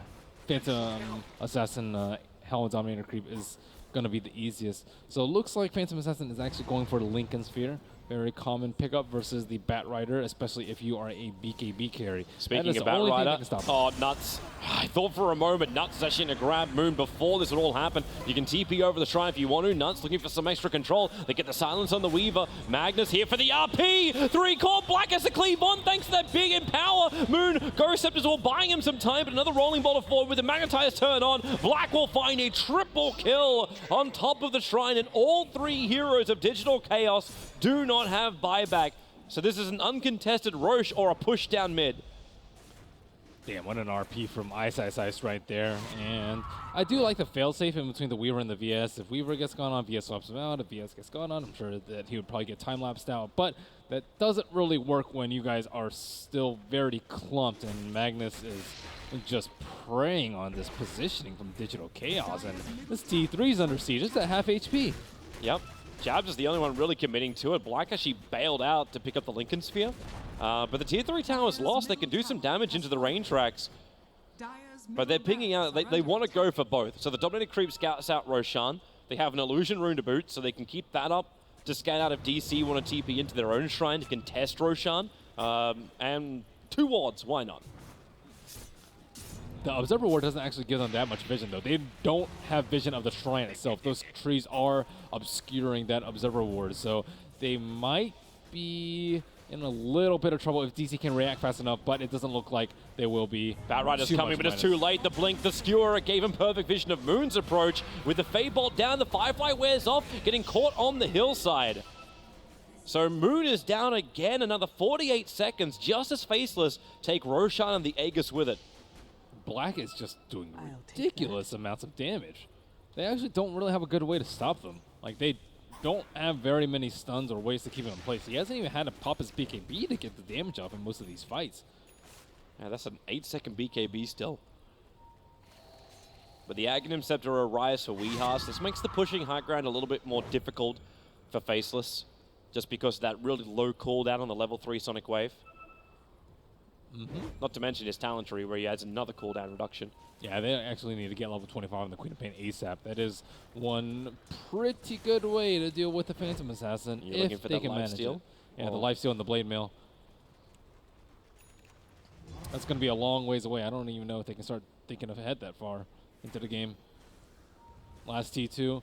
Phantom Assassin Hell Dominator creep is going to be the easiest. So it looks like Phantom Assassin is actually going for the Lincoln Sphere. Very common pickup versus the Bat Rider, especially if you are a BKB carry. Speaking of Bat Rider, oh, Nuts. I thought for a moment Nuts is actually going to grab Moon before this would all happen. You can TP over the shrine if you want to. Nuts looking for some extra control. They get the silence on the Weaver. Magnus here for the RP. 3 core. Black has to cleave on thanks to that big Empower. Moon, Ghost Scepters will buying him some time, but another rolling boulder forward with the Magnetized turn on. Black will find a triple kill on top of the shrine, and all 3 heroes of Digital Chaos do not have buyback. So this is an uncontested Roche or a push down mid. Damn, what an RP from Ice right there. And I do like the failsafe in between the Weaver and the VS. If Weaver gets gone on, VS swaps him out. If VS gets gone on, I'm sure that he would probably get time-lapsed out. But that doesn't really work when you guys are still very clumped, and Magnus is just preying on this positioning from Digital Chaos. And this T3's under siege. It's at half HP. Yep. Jabs is the only one really committing to it. Black actually bailed out to pick up the Lincoln Sphere. But the tier 3 tower is lost. They can do some damage into the range racks. But they're pinging out. They want to go for both. So the Dominated Creep scouts out Roshan. They have an Illusion Rune to boot, so they can keep that up to scout out if DC want to TP into their own shrine to contest Roshan. And 2 wards, why not? The Observer Ward doesn't actually give them that much vision, though. They don't have vision of the shrine itself. Those trees are obscuring that Observer Ward, so they might be in a little bit of trouble if DC can react fast enough, but it doesn't look like they will be. Batrider's coming, but it's too late. The blink, the skewer gave him perfect vision of Moon's approach. With the Fade Bolt down, the Firefly wears off, getting caught on the hillside. So Moon is down again, another 48 seconds, just as Faceless take Roshan and the Aegis with it. Black is just doing ridiculous amounts of damage. They actually don't really have a good way to stop them. Like, they don't have very many stuns or ways to keep him in place. He hasn't even had to pop his BKB to get the damage off in most of these fights. Yeah, that's an 8-second BKB still. But the Aghanim Scepter Arias for Weehas. This makes the pushing high ground a little bit more difficult for Faceless, just because of that really low cooldown on the level 3 Sonic Wave. Not to mention his talent tree, where he adds another cooldown reduction. Yeah, they actually need to get level 25 on the Queen of Pain ASAP. That is one pretty good way to deal with the Phantom Assassin if they can manage it. Yeah, the lifesteal and the blade mail. That's going to be a long ways away. I don't even know if they can start thinking ahead that far into the game. Last T2.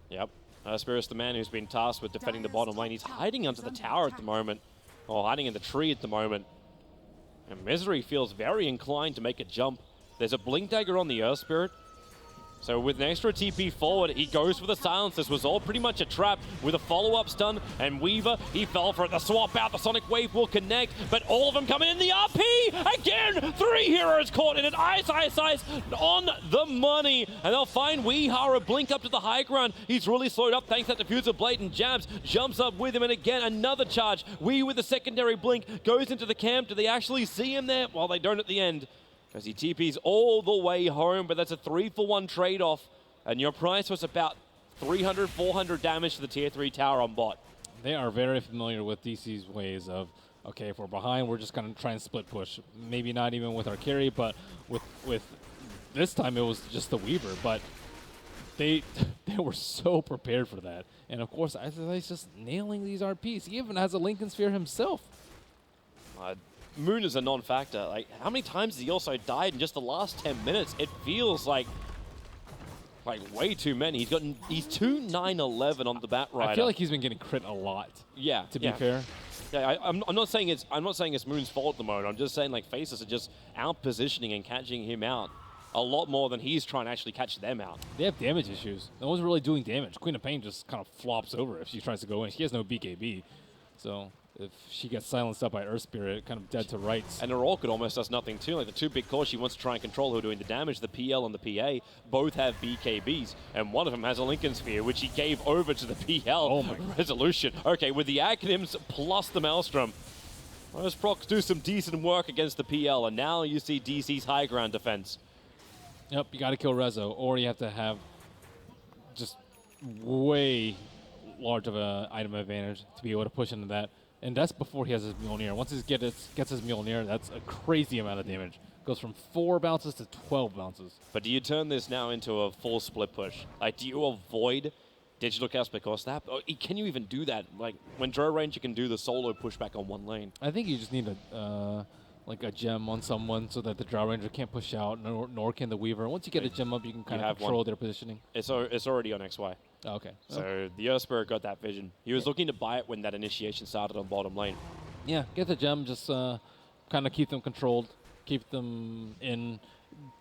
Yep. Spirus, the man who's been tasked with defending the bottom lane. He's hiding under the tower at the moment, or hiding in the tree at the moment. And Misery feels very inclined to make a jump. There's a Blink Dagger on the Earth Spirit. So with an extra TP forward, he goes for the silence. This was all pretty much a trap with a follow-up stun. And Weaver, he fell for it. The swap out, the Sonic Wave will connect. But all of them coming in the RP! Again, 3 heroes caught in it. Ice on the money. And they'll find Weehara blink up to the high ground. He's really slowed up thanks to that Diffuser Blade, and Jabs jumps up with him. And again, another charge. Wee with the secondary blink goes into the camp. Do they actually see him there? Well, they don't at the end, as he TPs all the way home, but that's a 3-for-1 trade-off, and your price was about 300, 400 damage to the tier 3 tower on bot. They are very familiar with DC's ways of, okay, if we're behind, we're just going to try and split push. Maybe not even with our carry, but with this time it was just the Weaver, but they were so prepared for that. And of course, Ice just nailing these RPs. He even has a Lincoln Sphere himself. Moon is a non-factor. Like, how many times has he also died in just the last 10 minutes? It feels like way too many. He's 2-9-11 on the Batrider. I feel like he's been getting crit a lot. Yeah, to be fair. Yeah, I'm not saying it's Moon's fault at the moment. I'm just saying like Faces are just out positioning and catching him out a lot more than he's trying to actually catch them out. They have damage issues. No one's really doing damage. Queen of Pain just kind of flops over if she tries to go in. She has no BKB, so if she gets silenced up by Earth Spirit, kind of dead to rights. And her Orchid almost does nothing too. Like the 2 big cores she wants to try and control who are doing the damage, the PL and the PA, both have BKBs. And one of them has a Lincoln Sphere, which he gave over to the PL. Oh my Resolution. Okay, with the Acronyms plus the Maelstrom, those procs do some decent work against the PL. And now you see DC's high ground defense. Yep, you got to kill Rezo, or you have to have just way large of an item advantage to be able to push into that. And that's before he has his Mjolnir. Once he gets his Mjolnir, that's a crazy amount of damage. Goes from 4 bounces to 12 bounces. But do you turn this now into a full split push? Like, do you avoid Digital Chaos because that? Or can you even do that? Like, when Drow Ranger can do the solo pushback on one lane. I think you just need like a gem on someone so that the Drow Ranger can't push out, nor can the Weaver. Once you get a gem up, you can kind of control their positioning. It's already on XY. Oh, okay. So the Earth Spirit got that vision. He was looking to buy it when that initiation started on bottom lane. Yeah, get the gem, just kind of keep them controlled, keep them in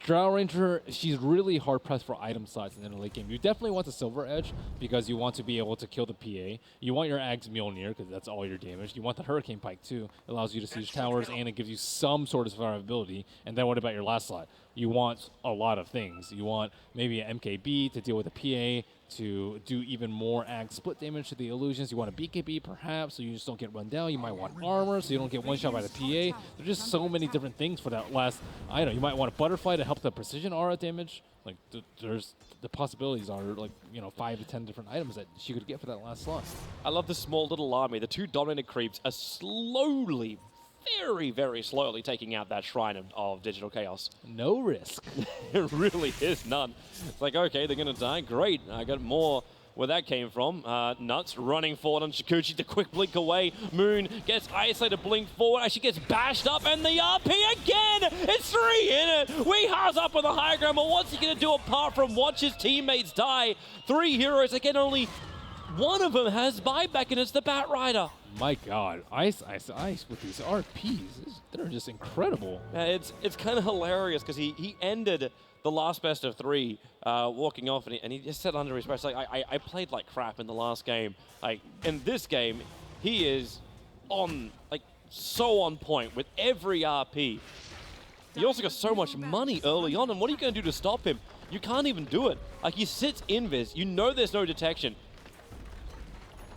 Drow Ranger, she's really hard pressed for item slots in the late game. You definitely want the Silver Edge because you want to be able to kill the PA. You want your Ag's Mjolnir because that's all your damage. You want the Hurricane Pike too. It allows you to siege towers and it gives you some sort of survivability. And then what about your last slot? You want a lot of things. You want maybe an MKB to deal with a PA, to do even more Ag split damage to the illusions. You want a BKB perhaps, so you just don't get run down. You might want armor, so you don't get one shot by the PA. There's just so many different things for that last item. You might want a Butterfly to help the precision aura damage. Like, there's the possibilities are like, 5 to 10 different items that she could get for that last slot. I love the small little army. The two dominant creeps are slowly, very, very slowly taking out that shrine of Digital Chaos. No risk. It really is none. It's like, okay, they're going to die. Great. I got more where that came from. Nuts running forward on Shikuchi. The quick blink away. Moon gets isolated, blink forward. Actually gets bashed up, and the RP again! It's 3 in it! Weeha's up on the high ground, but what's he going to do apart from watch his teammates die? 3 heroes. Again, only one of them has buyback, and it's the Bat Rider. My God, ice with these RPs, they're just incredible. It's kind of hilarious because he ended the last best of 3 walking off, and he just said under his breath, like, I played like crap in the last game. Like, in this game, he is so on point with every RP. He also got so much money early on, and what are you going to do to stop him? You can't even do it. Like, he sits invis, there's no detection.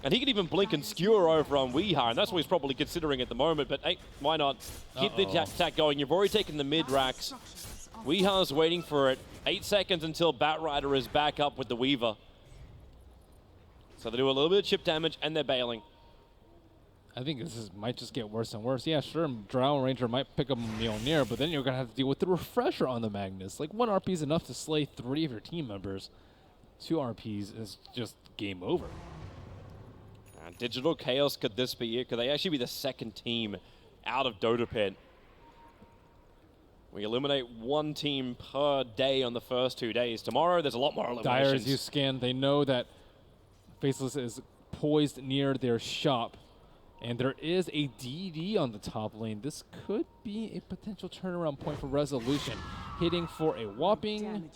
And he can even blink and skewer over on Weeha, and that's what he's probably considering at the moment. But hey, why not? Keep the attack going. You've already taken the mid-racks. Weeha's waiting for it. 8 seconds until Bat Rider is back up with the Weaver. So they do a little bit of chip damage, and they're bailing. I think might just get worse and worse. Yeah, sure, Drow Ranger might pick up Mjolnir, but then you're going to have to deal with the Refresher on the Magnus. Like, 1 RP is enough to slay 3 of your team members. 2 RPs is just game over. Digital Chaos, could this be it? Could they actually be the second team out of Dota Pit? We eliminate 1 team per day on the first 2 days. Tomorrow, there's a lot more eliminations. Dire, as you scan, they know that Faceless is poised near their shop, and there is a DD on the top lane. This could be a potential turnaround point for Resolution, hitting for a whopping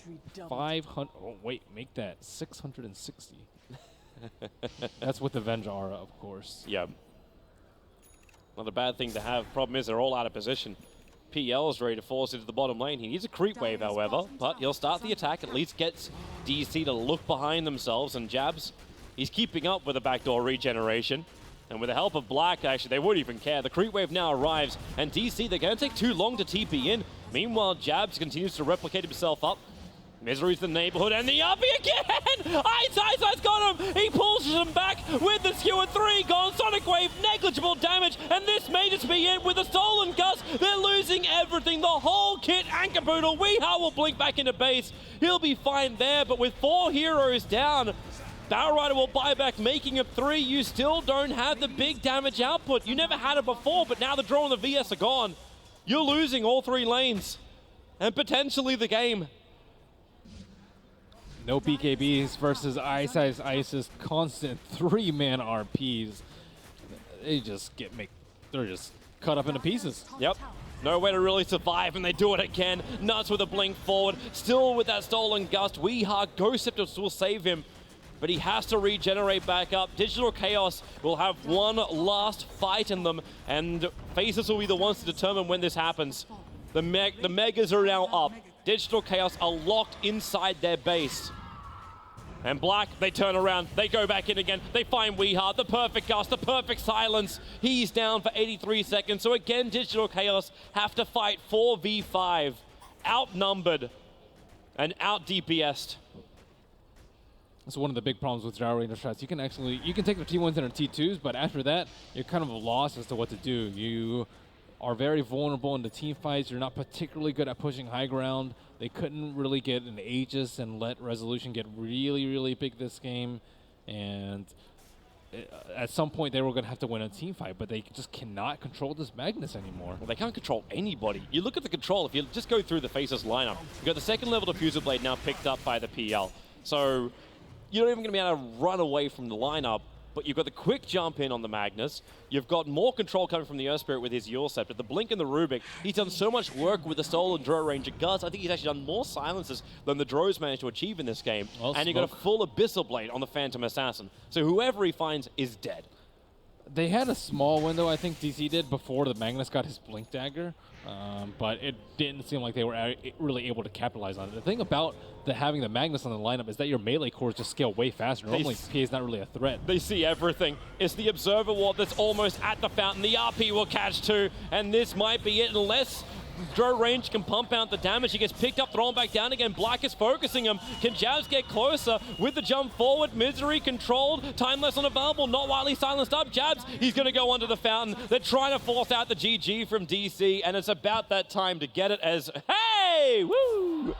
500. Oh, wait, make that 660. That's with the Venge Aura, of course. Yeah. Not a bad thing to have. Problem is, they're all out of position. PL is ready to force into the bottom lane. He needs a creep wave, however, but he'll start the attack, at least gets DC to look behind themselves, and Jabs, he's keeping up with the backdoor regeneration. And with the help of Black, actually, they wouldn't even care. The creep wave now arrives, and DC, they're going to take too long to TP in. Meanwhile, Jabs continues to replicate himself up. Misery's the neighborhood, and the RP again! Ice got him! He pulls him back with the skewer 3 gone. Sonic Wave, negligible damage, and this may just be it with the Stolen Gust. They're losing everything, the whole kit and caboodle. Weeha will blink back into base. He'll be fine there, but with 4 heroes down, Battle Rider will buy back, making it 3. You still don't have the big damage output. You never had it before, but now the draw and the VS are gone. You're losing all 3 lanes, and potentially the game. No BKBs versus Ice's constant 3-man RPs. They just they're just cut up into pieces. Yep. No way to really survive, and they do it again. Nuts with a blink forward. Still with that Stolen Gust. Weeha, Ghost Scepter will save him, but he has to regenerate back up. Digital Chaos will have one last fight in them, and Faces will be the ones to determine when this happens. The Megas are now up. Digital Chaos are locked inside their base. And Black, they turn around, they go back in again, they find Weeha, the perfect gust, the perfect silence. He's down for 83 seconds, so again, Digital Chaos have to fight 4v5, outnumbered and out-DPS'd. That's one of the big problems with Drow Ranger strats. You can take the T1s and the T2s, but after that, you're kind of lost as to what to do. You are very vulnerable in the team fights. You're not particularly good at pushing high ground. They couldn't really get an Aegis and let Resolution get really, really big this game. And at some point, they were going to have to win a team fight, but they just cannot control this Magnus anymore. Well, they can't control anybody. You look at the control, if you just go through the Faces lineup, you've got the second level Diffuser Blade now picked up by the PL. So you're not even going to be able to run away from the lineup. but you've got the quick jump in on the Magnus. You've got more control coming from the Earth Spirit with his Yule Scepter. The Blink and the Rubik, he's done so much work with the Soul and Drow Ranger Guts. I think he's actually done more silences than the Drows managed to achieve in this game. Well, and you've got a full Abyssal Blade on the Phantom Assassin. So whoever he finds is dead. They had a small window, I think DC did, before the Magnus got his Blink Dagger, but it didn't seem like they were really able to capitalize on it. The thing about having the Magnus on the lineup is that your melee cores just scale way faster. Normally, PA is not really a threat. They see everything. It's the Observer Ward that's almost at the fountain. The RP will catch too, and this might be it unless Drow Range can pump out the damage. He gets picked up, thrown back down again. Black is focusing him. Can Jabs get closer with the jump forward? Misery controlled. Time less unavailable. Not while he's silenced up. Jabs, he's going to go under the fountain. They're trying to force out the GG from DC, and it's about that time to get it as, hey, woo!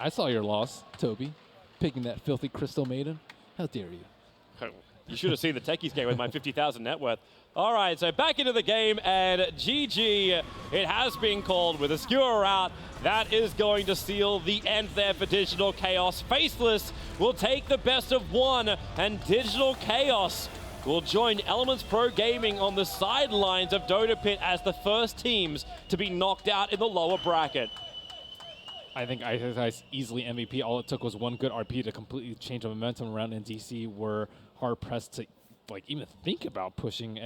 I saw your loss, Toby, picking that filthy Crystal Maiden. How dare you? You should have seen the Techies game with my 50,000 net worth. All right, so back into the game, and GG, it has been called with a skewer out. That is going to seal the end there for Digital Chaos. Faceless will take the best of one, and Digital Chaos will join Elements Pro Gaming on the sidelines of Dota Pit as the first teams to be knocked out in the lower bracket. I think Ice easily MVP. All it took was one good RP to completely change the momentum around, and DC were hard-pressed to even think about pushing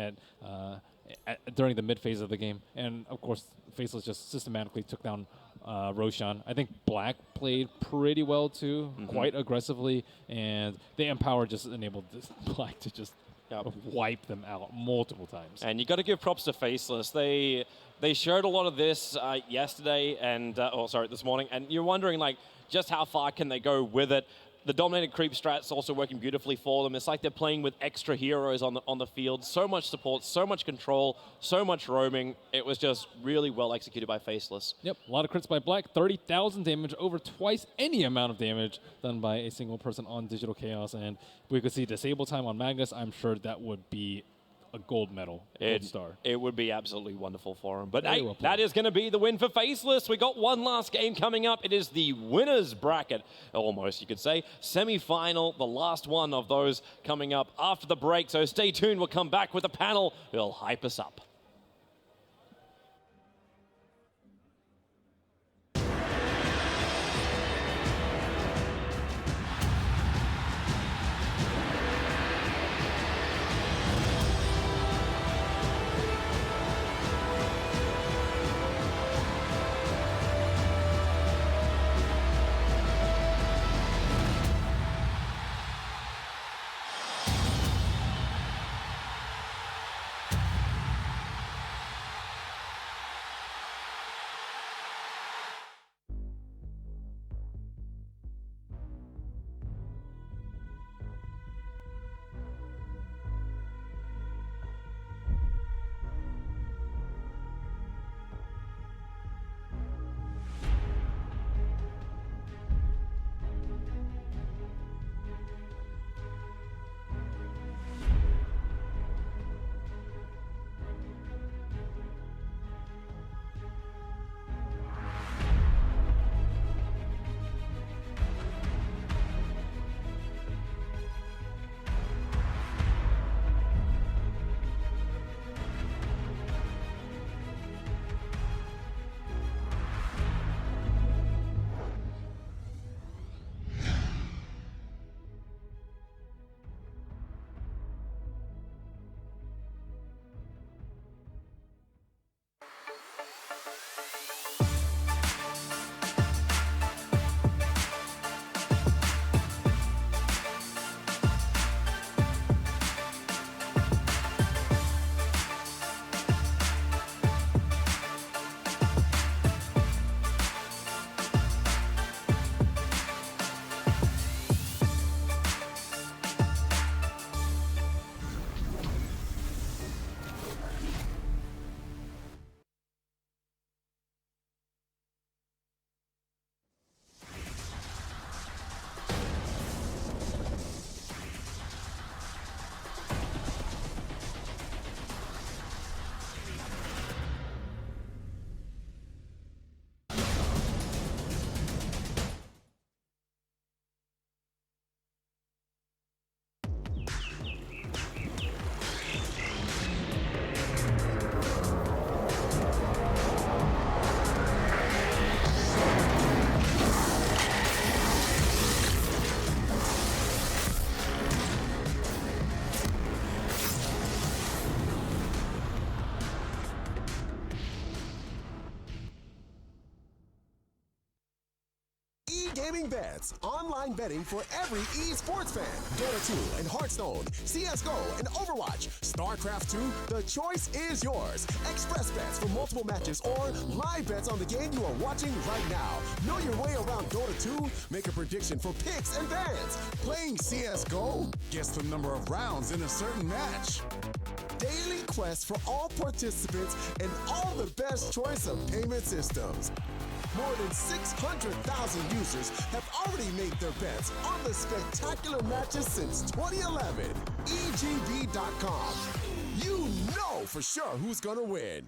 during the mid phase of the game. And of course, Faceless just systematically took down Roshan. I think Black played pretty well too, quite aggressively, and the Empower just enabled this Black to just wipe them out multiple times. And you got to give props to Faceless. They showed a lot of this yesterday and this morning, and you're wondering just how far can they go with it. The dominated creep strat's also working beautifully for them. It's like they're playing with extra heroes on the field. So much support, so much control, so much roaming. It was just really well executed by Faceless. Yep, a lot of crits by Black. 30,000 damage, over twice any amount of damage done by a single person on Digital Chaos. And we could see disable time on Magnus. I'm sure that would be a gold medal, gold star. It would be absolutely wonderful for him. But hey, that is going to be the win for Faceless. We got one last game coming up. It is the winners bracket, almost you could say. Semi-final, the last one of those coming up after the break. So stay tuned. We'll come back with a panel. It'll hype us up. gaming bets, online betting for every esports fan. Dota 2 and Hearthstone, CSGO and Overwatch, StarCraft 2, the choice is yours. Express bets for multiple matches or live bets on the game you are watching right now. Know your way around Dota 2? Make a prediction for picks and bans. Playing CSGO? Guess the number of rounds in a certain match. Daily quests for all participants and all the best choice of payment systems. More than 600,000 users have already made their bets on the spectacular matches since 2011. EGB.com. You know for sure who's gonna win.